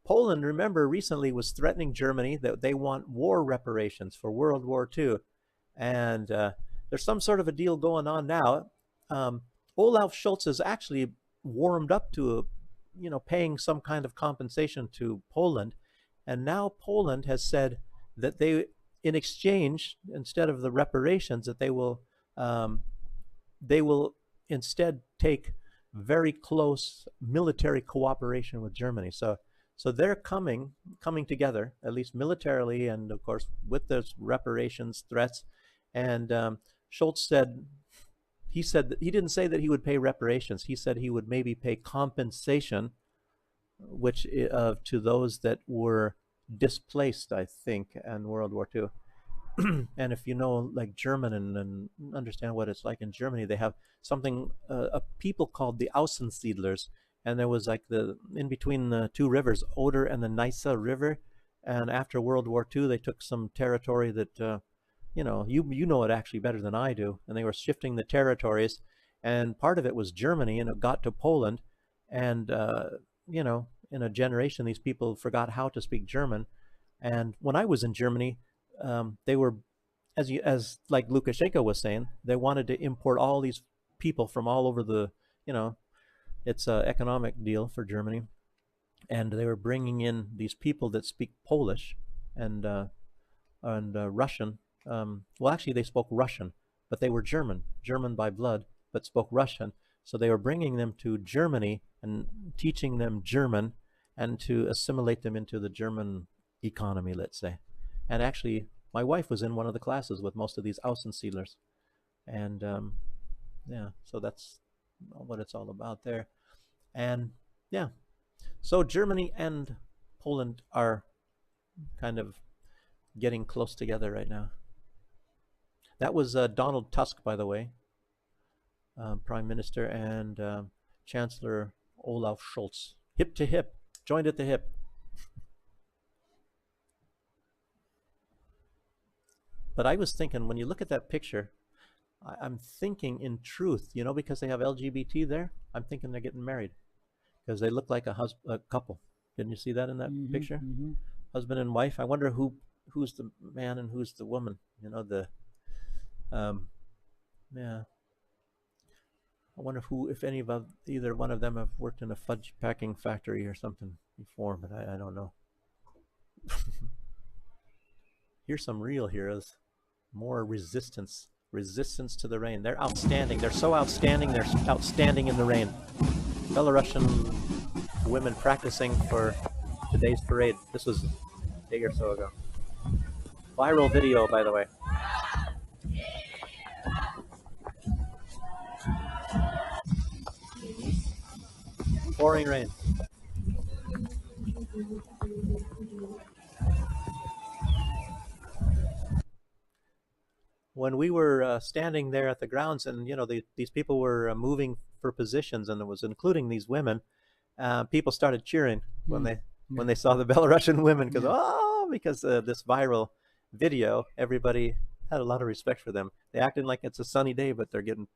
Poland, remember, recently was threatening Germany that they want war reparations for World War II. And there's some sort of a deal going on now. Olaf Scholz has actually warmed up to paying some kind of compensation to Poland, and now Poland has said that they, in exchange, instead of the reparations, that they will instead take very close military cooperation with Germany. So they're coming together, at least militarily, and of course with those reparations threats. And Scholz said. He said that he didn't say that he would pay reparations. He said he would maybe pay compensation, which to those that were displaced, I think, in World War II. And if you know like German and understand what it's like in Germany, they have something a people called the Außensiedlers, and there was like the in between the two rivers, Oder and the Neisse River, and after World War II, they took some territory that you know you know it actually better than I do, and they were shifting the territories, and part of it was Germany, and it got to Poland, and you know in a generation these people forgot how to speak German, and when I was in Germany. They were, as like Lukashenko was saying, they wanted to import all these people from all over the, you know, it's an economic deal for Germany, and they were bringing in these people that speak Polish and Russian. Well, actually, they spoke Russian, but they were German by blood, but spoke Russian. So they were bringing them to Germany and teaching them German, and to assimilate them into the German economy, let's say. And actually, my wife was in one of the classes with most of these Außensiedlers. And yeah, so that's what it's all about there. And yeah, so Germany and Poland are kind of getting close together right now. That was Donald Tusk, by the way, Prime Minister, and Chancellor Olaf Scholz. Hip to hip, joined at the hip. But I was thinking, when you look at that picture, I'm thinking in truth, you know, because they have LGBT there, I'm thinking they're getting married. Because they look like a couple. Didn't you see that in that picture? Husband and wife. I wonder who's the man and who's the woman. You know, yeah. I wonder if any of either one of them have worked in a fudge packing factory or something before, but I don't know. Here's some real heroes. More resistance to the rain. They're outstanding. They're so outstanding. They're outstanding in the rain. Belarusian women practicing for today's parade. This was a day or so ago. Viral video, by the way. Pouring rain. When we were standing there at the grounds, and you know these people were moving for positions, and it was including these women, people started cheering when they saw the Belarusian women, because this viral video, everybody had a lot of respect for them. They acted like it's a sunny day, but they're getting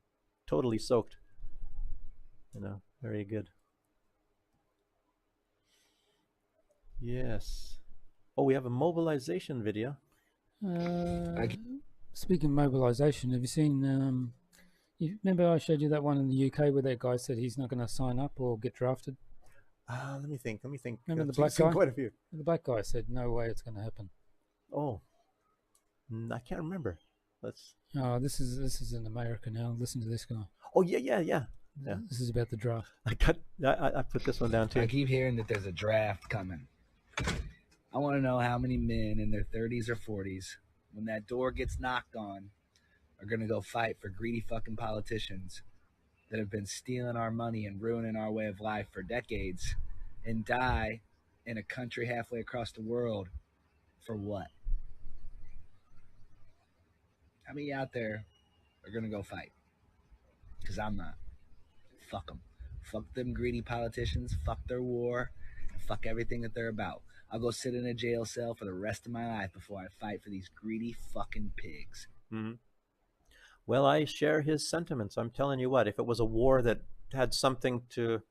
totally soaked. You know, very good. Yes. Oh, we have a mobilization video. Speaking of mobilisation, have you seen, you remember I showed you that one in the UK where that guy said he's not going to sign up or get drafted? Let me think. Remember the black guy? Quite a few. The black guy said, no way it's going to happen. Oh, I can't remember. Oh, this is in America now. Listen to this guy. Oh, yeah. This is about the draft. I put this one down too. I keep hearing that there's a draft coming. I want to know how many men in their 30s or 40s, when that door gets knocked on, are going to go fight for greedy fucking politicians that have been stealing our money and ruining our way of life for decades, and die in a country halfway across the world for what? How many out there are going to go fight? Because I'm not. Fuck them. Fuck them greedy politicians. Fuck their war. And fuck everything that they're about. I'll go sit in a jail cell for the rest of my life before I fight for these greedy fucking pigs. Mm-hmm. Well, I share his sentiments. I'm telling you what, if it was a war that had something to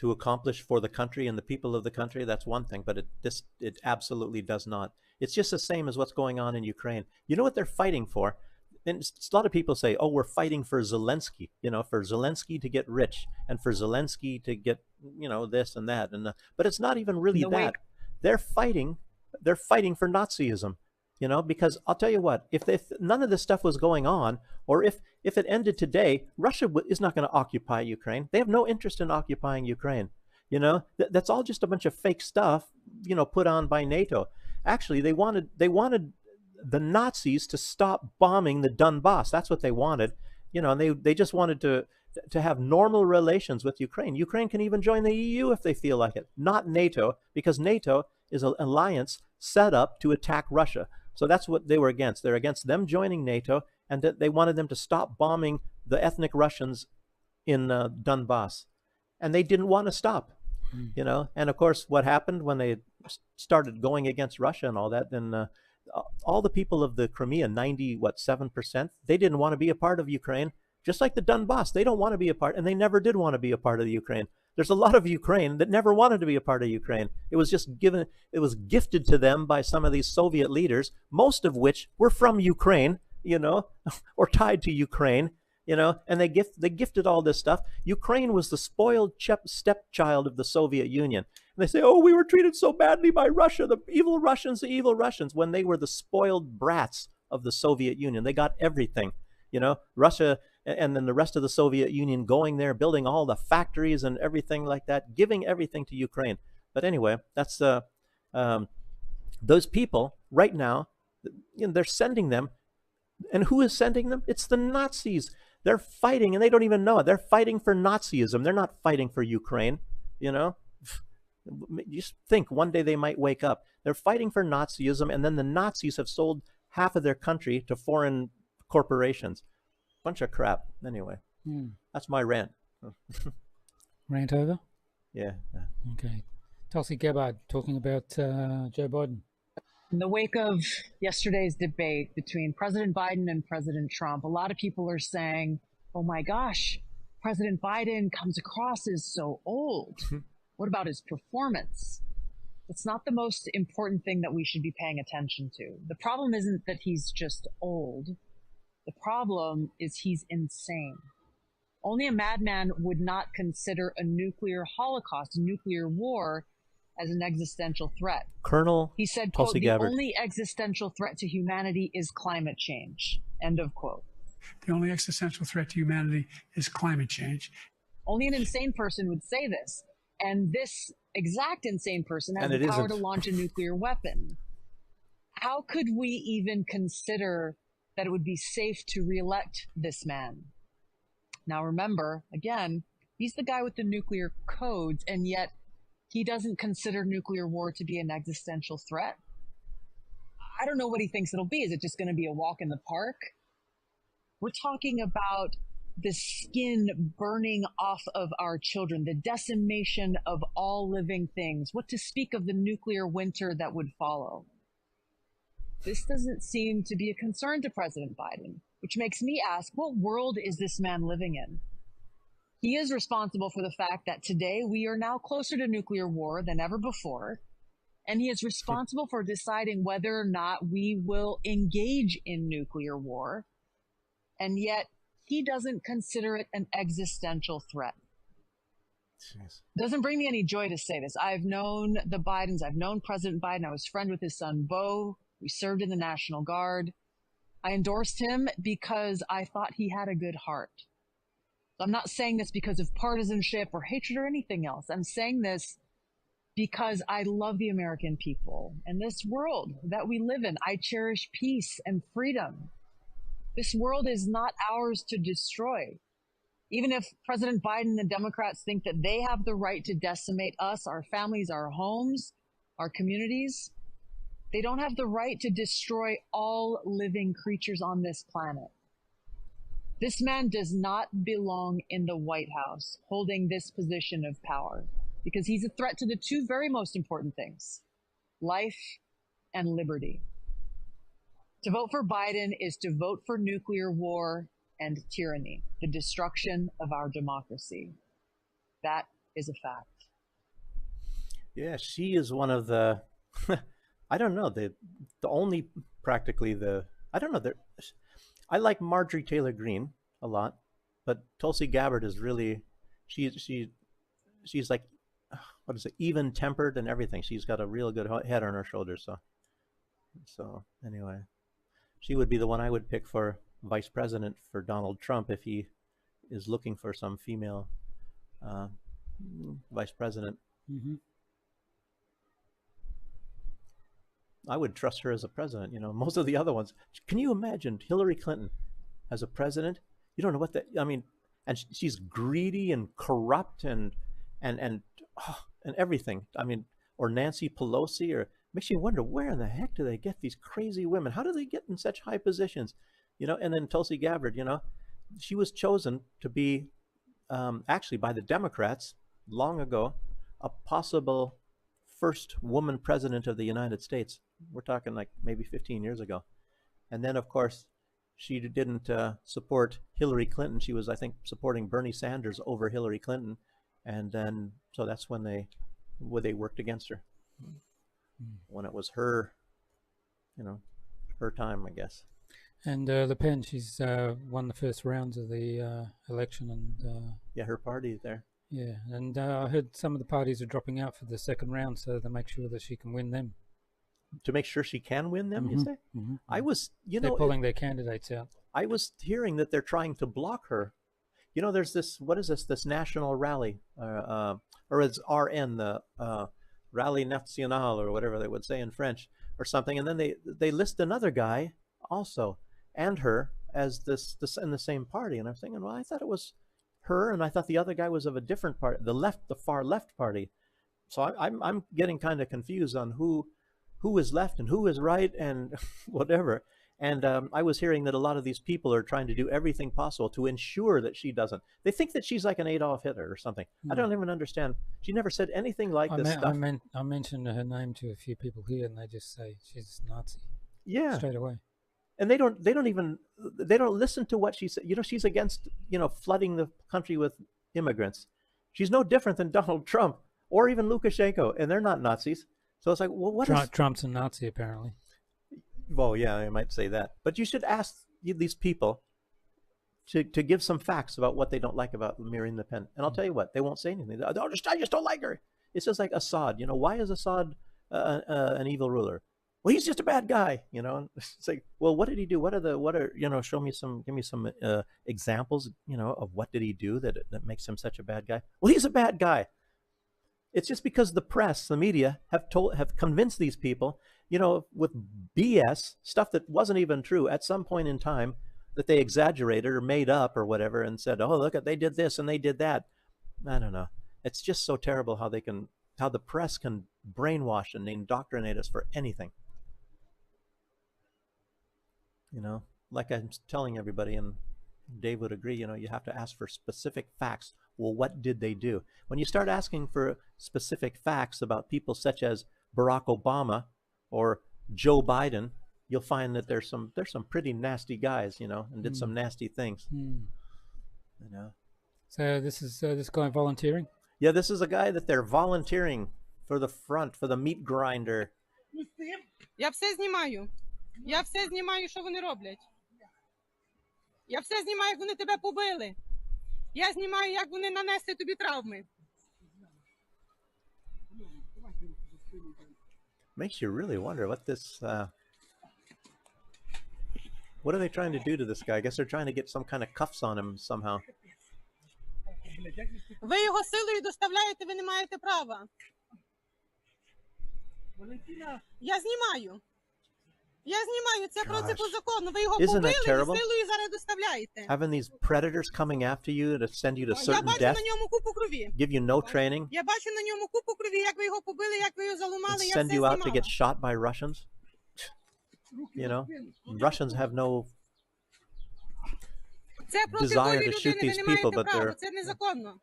accomplish for the country and the people of the country, that's one thing, but it absolutely does not. It's just the same as what's going on in Ukraine. You know what they're fighting for? And a lot of people say, oh, we're fighting for Zelensky, you know, for Zelensky to get rich and for Zelensky to get, you know, this and that. But it's not even really that. They're fighting for Nazism, you know, because I'll tell you what, if none of this stuff was going on, or if it ended today, Russia is not going to occupy Ukraine. They have no interest in occupying Ukraine. You know, that's all just a bunch of fake stuff, you know, put on by NATO. Actually, they wanted the Nazis to stop bombing the Donbass. That's what they wanted, you know, and they just wanted to have normal relations with Ukraine. Ukraine can even join the EU if they feel like it, not NATO, because NATO is an alliance set up to attack Russia. So that's what they were against. They're against them joining NATO, and that they wanted them to stop bombing the ethnic Russians in Donbass, and they didn't want to stop. You know, and of course, what happened when they started going against Russia and all that? Then all the people of the Crimea, 7%, they didn't want to be a part of Ukraine. Just like the Donbass, they don't want to be a part, and they never did want to be a part of the Ukraine. There's a lot of Ukraine that never wanted to be a part of Ukraine. It was just given, it was gifted to them by some of these Soviet leaders, most of which were from Ukraine, you know, or tied to Ukraine. You know, and they gifted all this stuff. Ukraine was the spoiled stepchild of the Soviet Union. And they say, oh, we were treated so badly by Russia, the evil Russians, when they were the spoiled brats of the Soviet Union. They got everything, you know, Russia and then the rest of the Soviet Union going there, building all the factories and everything like that, giving everything to Ukraine. But anyway, that's those people right now, you know, they're sending them. And who is sending them? It's the Nazis. They're fighting, and they don't even know it. They're fighting for Nazism. They're not fighting for Ukraine, you know? Just think, one day they might wake up. They're fighting for Nazism, and then the Nazis have sold half of their country to foreign corporations. Bunch of crap. Anyway, that's my rant. Rant over? Yeah. Okay. Tulsi Gabbard talking about Joe Biden. In the wake of yesterday's debate between President Biden and President Trump, a lot of people are saying, oh my gosh, President Biden comes across as so old. What about his performance? It's not the most important thing that we should be paying attention to. The problem isn't that he's just old. The problem is he's insane. Only a madman would not consider a nuclear holocaust, a nuclear war, as an existential threat. Colonel He said, quote, the only existential threat to humanity is climate change, end of quote. The only existential threat to humanity is climate change. Only an insane person would say this. And this exact insane person has the power to launch a nuclear weapon. How could we even consider that it would be safe to reelect this man? Now remember, again, he's the guy with the nuclear codes, and yet he doesn't consider nuclear war to be an existential threat. I don't know what he thinks it'll be. Is it just going to be a walk in the park? We're talking about the skin burning off of our children, the decimation of all living things. What to speak of the nuclear winter that would follow? This doesn't seem to be a concern to President Biden, which makes me ask, what world is this man living in? He is responsible for the fact that today we are now closer to nuclear war than ever before. And he is responsible for deciding whether or not we will engage in nuclear war. And yet he doesn't consider it an existential threat. Jeez. Doesn't bring me any joy to say this. I've known the Bidens. I've known President Biden. I was friend with his son, Beau. We served in the National Guard. I endorsed him because I thought he had a good heart. I'm not saying this because of partisanship or hatred or anything else. I'm saying this because I love the American people and this world that we live in. I cherish peace and freedom. This world is not ours to destroy. Even if President Biden and the Democrats think that they have the right to decimate us, our families, our homes, our communities, they don't have the right to destroy all living creatures on this planet. This man does not belong in the White House holding this position of power because he's a threat to the two very most important things, life and liberty. To vote for Biden is to vote for nuclear war and tyranny, the destruction of our democracy. That is a fact. Yeah, she is one of the, I don't know, the only practically the, I don't know, I like Marjorie Taylor Greene a lot, but Tulsi Gabbard is really, she's like, what is it, even-tempered and everything. She's got a real good head on her shoulders. So anyway, she would be the one I would pick for vice president for Donald Trump if he is looking for some female vice president. Mm-hmm. I would trust her as a president. You know, most of the other ones. Can you imagine Hillary Clinton as a president? You don't know what that. I mean, and she's greedy and corrupt and everything. I mean, or Nancy Pelosi, or makes you wonder, where in the heck do they get these crazy women? How do they get in such high positions? And then Tulsi Gabbard, she was chosen to be, actually by the Democrats long ago, a possible first woman president of the United States. We're talking like maybe 15 years ago. And then, of course, she didn't support Hillary Clinton. She was, I think, supporting Bernie Sanders over Hillary Clinton. And then, so that's when they worked against her. When it was her, her time, I guess. And Le Pen, she's won the first rounds of the election, and yeah, her party there. Yeah, and I heard some of the parties are dropping out for the second round, so they make sure that she can win them. To make sure she can win them, you say? I was, they're pulling their candidates out. I was hearing that they're trying to block her. There's this, what is this? This national rally, or it's RN, the Rally National, or whatever they would say in French, or something. And then they list another guy also, and her, as this in the same party. And I'm thinking, well, I thought it was her, and I thought the other guy was of a different party, the far left party. So I'm getting kind of confused on who is left and who is right and whatever. And I was hearing that a lot of these people are trying to do everything possible to ensure that she doesn't. They think that she's like an Adolf Hitler or something. I don't even understand. She never said anything like this stuff. I mentioned her name to a few people here, and they just say she's Nazi. Yeah, straight away. And they don't listen to what she said. She's against flooding the country with immigrants. She's no different than Donald Trump or even Lukashenko, and they're not Nazis. So it's like, well, what is Trump's a Nazi apparently? Well, yeah, I might say that. But you should ask these people to give some facts about what they don't like about Marine Le Pen. And I'll tell you what, they won't say anything. I just don't like her. It's just like Assad. Why is Assad an evil ruler? Well, he's just a bad guy. It's like, well, what did he do? What are give me some examples, of what did he do that makes him such a bad guy? Well, he's a bad guy. It's just because the press, the media have convinced these people, with BS, stuff that wasn't even true at some point in time, that they exaggerated or made up or whatever and said, oh, look, they did this and they did that. I don't know. It's just so terrible how the press can brainwash and indoctrinate us for anything. Like I'm telling everybody, and Dave would agree, you have to ask for specific facts. Well, what did they do? When you start asking for specific facts about people such as Barack Obama or Joe Biden, you'll find that there's some pretty nasty guys, and did some nasty things. So this is this guy volunteering? Yeah, this is a guy that they're volunteering for the front, for the meat grinder. Я все знімаю. Я все знімаю, що вони роблять. Я все знімаю, як вони тебе побили. Я знімаю, як вони нанесли тобі травми. Makes you really wonder what this, what are they trying to do to this guy? I guess they're trying to get some kind of cuffs on him somehow. Ви його силою доставляєте, ви не маєте права. Я знімаю. Я знімаю, це по закону. Ви його побили і силою зараз доставляєте. Having these predators coming after you to send you to certain death. Я бачу на ньому купу крові. Give you no training. Я бачу на ньому купу крові, як ви його побили, як ви його заламали, я все send you out to get знімала. shot by Russians. Russians have no Це проти desire волі to shoot людини, ви these не people, маєте but права, they're це незаконно.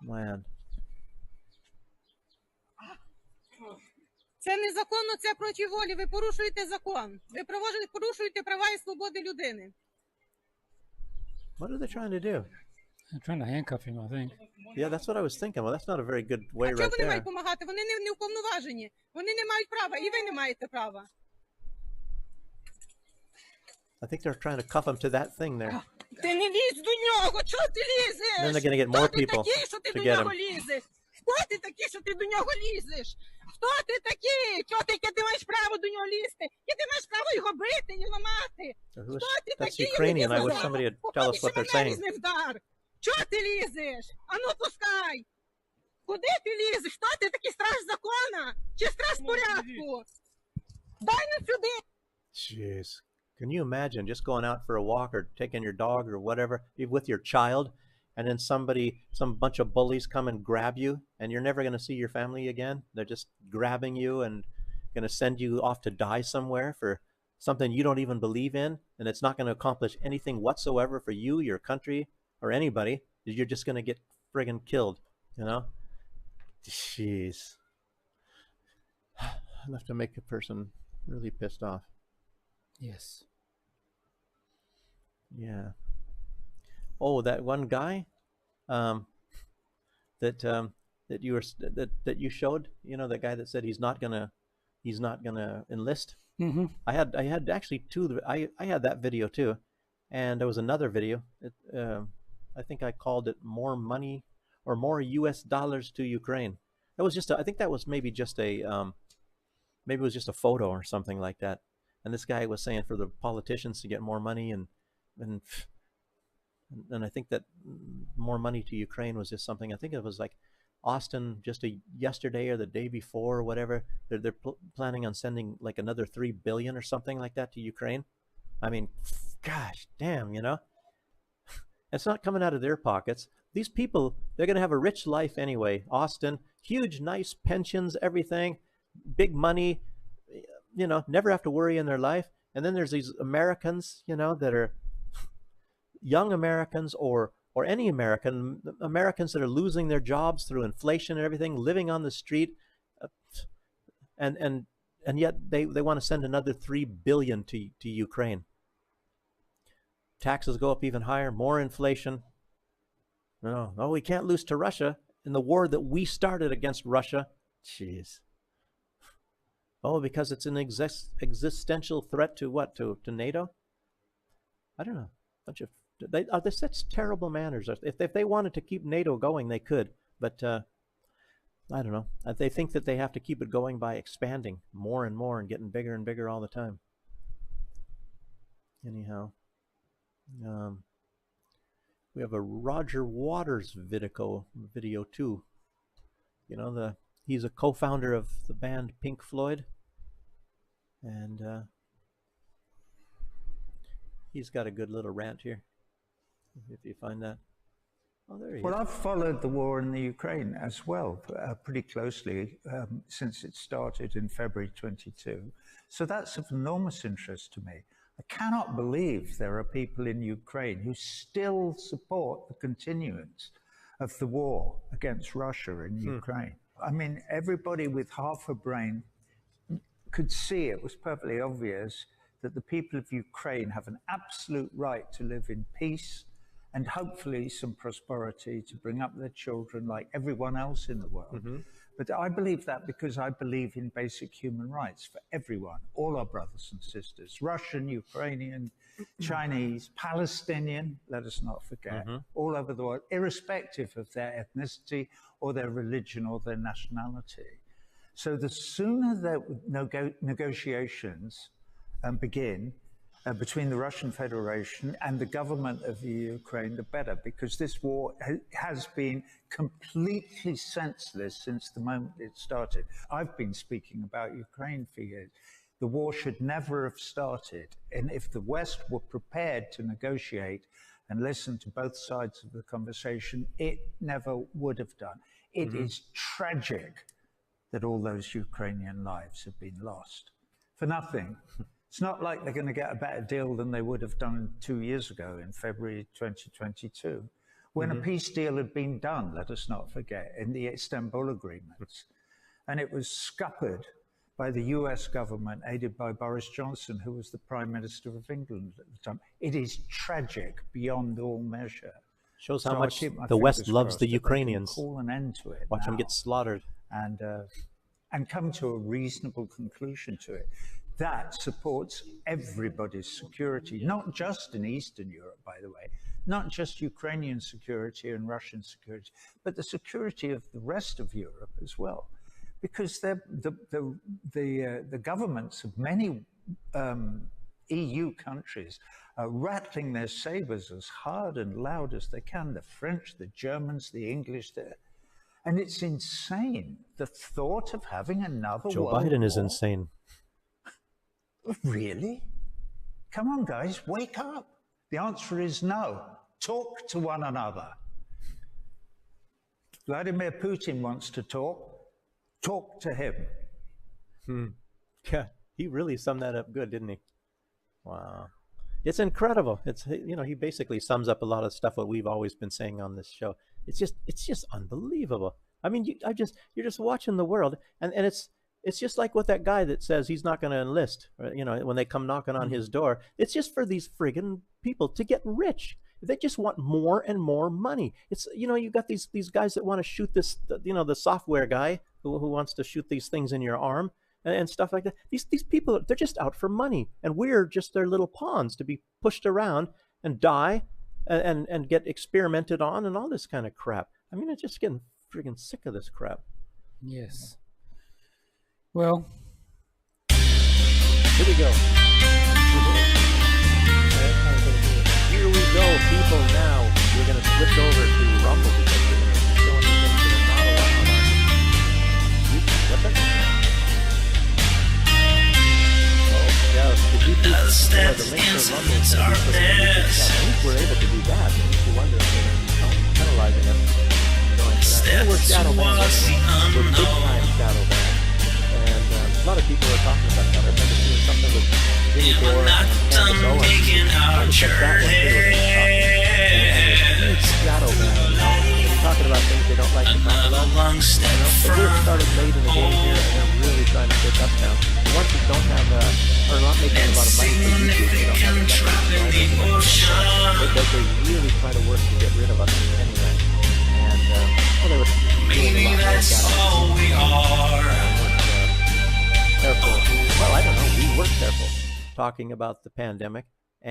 man. Це незаконно, це проти волі, ви порушуєте закон. Ви порушуєте права і свободи людини. What are they trying to do? They're trying to handcuff him, I think. Yeah, that's what I was thinking. Well, that's not a very good way А чого right вони мають there. допомагати? Вони не уповноважені. Вони не мають права, і ви не маєте права. I think they're trying to cuff him to that thing there. Ти не лізь до нього, чого ти лізеш? Then they're going to get more people Хто ти такий, що ти to до get нього him. лізеш? Хто ти такий, що ти до нього лізеш? Хто ти такий? Чого ти, яке ти маєш право до нього лізти? Яке ти маєш право його бити і ламати? Хто ти That's такий? Ukrainian. I wish somebody would tell us what they're saying. Різний вдар. Чого ти лізеш? Ану пускай. Куди ти лізеш? Хто ти такий, страж закона? Чи страж порядку? Дай на сюди. Jeez. Can you imagine just going out for a walk or taking your dog or whatever with your child, and then some bunch of bullies come and grab you, and you're never going to see your family again? They're just grabbing you and going to send you off to die somewhere for something you don't even believe in, and it's not going to accomplish anything whatsoever for you, your country, or anybody. You're just going to get friggin' killed, you know? Jeez. Enough to make a person really pissed off. Yes. Yeah. Oh, that one guy that you showed, you know, the guy that said he's not gonna enlist. Mm-hmm. I had actually two. I had that video too, and there was another video. I think I called it "More Money" or "More U.S. Dollars to Ukraine." That was just I think that was maybe it was just a photo or something like that. And this guy was saying for the politicians to get more money, and I think that more money to Ukraine was just something. I think it was like Austin just yesterday or the day before or whatever. They're planning on sending like another $3 billion or something like that to Ukraine. I mean, gosh damn, you know, it's not coming out of their pockets. These people, they're going to have a rich life anyway. Austin, huge, nice pensions, everything, big money, you know, never have to worry in their life. And then there's these Americans, you know, that are young Americans or any Americans that are losing their jobs through inflation and everything, living on the street, and yet they want to send another $3 billion to Ukraine. Taxes go up even higher, more inflation. No, we can't lose to Russia in the war that we started against Russia. Jeez. Oh, because it's an existential threat to what? To NATO? I don't know. They're such terrible manners. If they wanted to keep NATO going, they could. But I don't know. They think that they have to keep it going by expanding more and more and getting bigger and bigger all the time. Anyhow, we have a Roger Waters video too. You know, he's a co-founder of the band Pink Floyd, and he's got a good little rant here. If you find that. Oh, there he is. Well, I've followed the war in the Ukraine as well, pretty closely since it started in February 22. So that's of enormous interest to me. I cannot believe there are people in Ukraine who still support the continuance of the war against Russia in Ukraine. I mean, everybody with half a brain could see it was perfectly obvious that the people of Ukraine have an absolute right to live in peace and hopefully some prosperity to bring up their children like everyone else in the world. Mm-hmm. But I believe that because I believe in basic human rights for everyone, all our brothers and sisters, Russian, Ukrainian, Chinese, Palestinian, let us not forget, all over the world, irrespective of their ethnicity or their religion or their nationality. So the sooner the negotiations begin between the Russian Federation and the government of the Ukraine, the better, because this war has been completely senseless since the moment it started. I've been speaking about Ukraine for years. The war should never have started. And if the West were prepared to negotiate and listen to both sides of the conversation, it never would have done. It is tragic that all those Ukrainian lives have been lost for nothing. It's not like they're going to get a better deal than they would have done 2 years ago in February 2022, when a peace deal had been done, let us not forget, in the Istanbul agreements. And it was scuppered by the US government, aided by Boris Johnson, who was the Prime Minister of England at the time. It is tragic beyond all measure. Shows how much the West loves the Ukrainians. Call an end to it. Watch them get slaughtered. And come to a reasonable conclusion to it. That supports everybody's security, not just in Eastern Europe, by the way, not just Ukrainian security and Russian security, but the security of the rest of Europe as well. Because the governments of many EU countries are rattling their sabers as hard and loud as they can, the French, the Germans, the English, and it's insane. The thought of having another Joe world Biden is war. insane. Really? Come on, guys, wake up. The answer is no. Talk to one another. Vladimir Putin wants to talk. Talk to him. Yeah, he really summed that up good, didn't he? Wow. It's incredible. It's, he basically sums up a lot of stuff what we've always been saying on this show. It's just unbelievable. I mean, you're just watching the world, and it's just like what that guy that says he's not going to enlist, when they come knocking on his door. It's just for these friggin' people to get rich. They just want more and more money. It's, you got these guys that want to shoot this, the software guy who wants to shoot these things in your arm and stuff like that. These people, they're just out for money, and we're just their little pawns to be pushed around and die and get experimented on and all this kind of crap. I mean, I'm just getting friggin' sick of this crap. Yes. Well, here we go. Here we go, people. Now we're going to switch over to Rumble because we're going to be showing you things that are not allowed on YouTube. What's that? Oh, yeah. The YouTube, the link to Rumble is at least we're able to do that. You wonder if they're penalizing us. We're shadow banned. We're big time shadow banned. And a lot of people are talking about that. I remember seeing something with Jimmy Dore and Candace Owens. I just checked that one too. And it's shadow banned. They're talking about things they don't like to talk about. The group started late in the game here, and they're really trying to take us down. The ones that don't have, are not making a lot of money for YouTube, they don't have because they really try to work to get rid of us anyway. And well, they were maybe that's all we are. Careful. Well, I don't know. We were careful talking about the pandemic.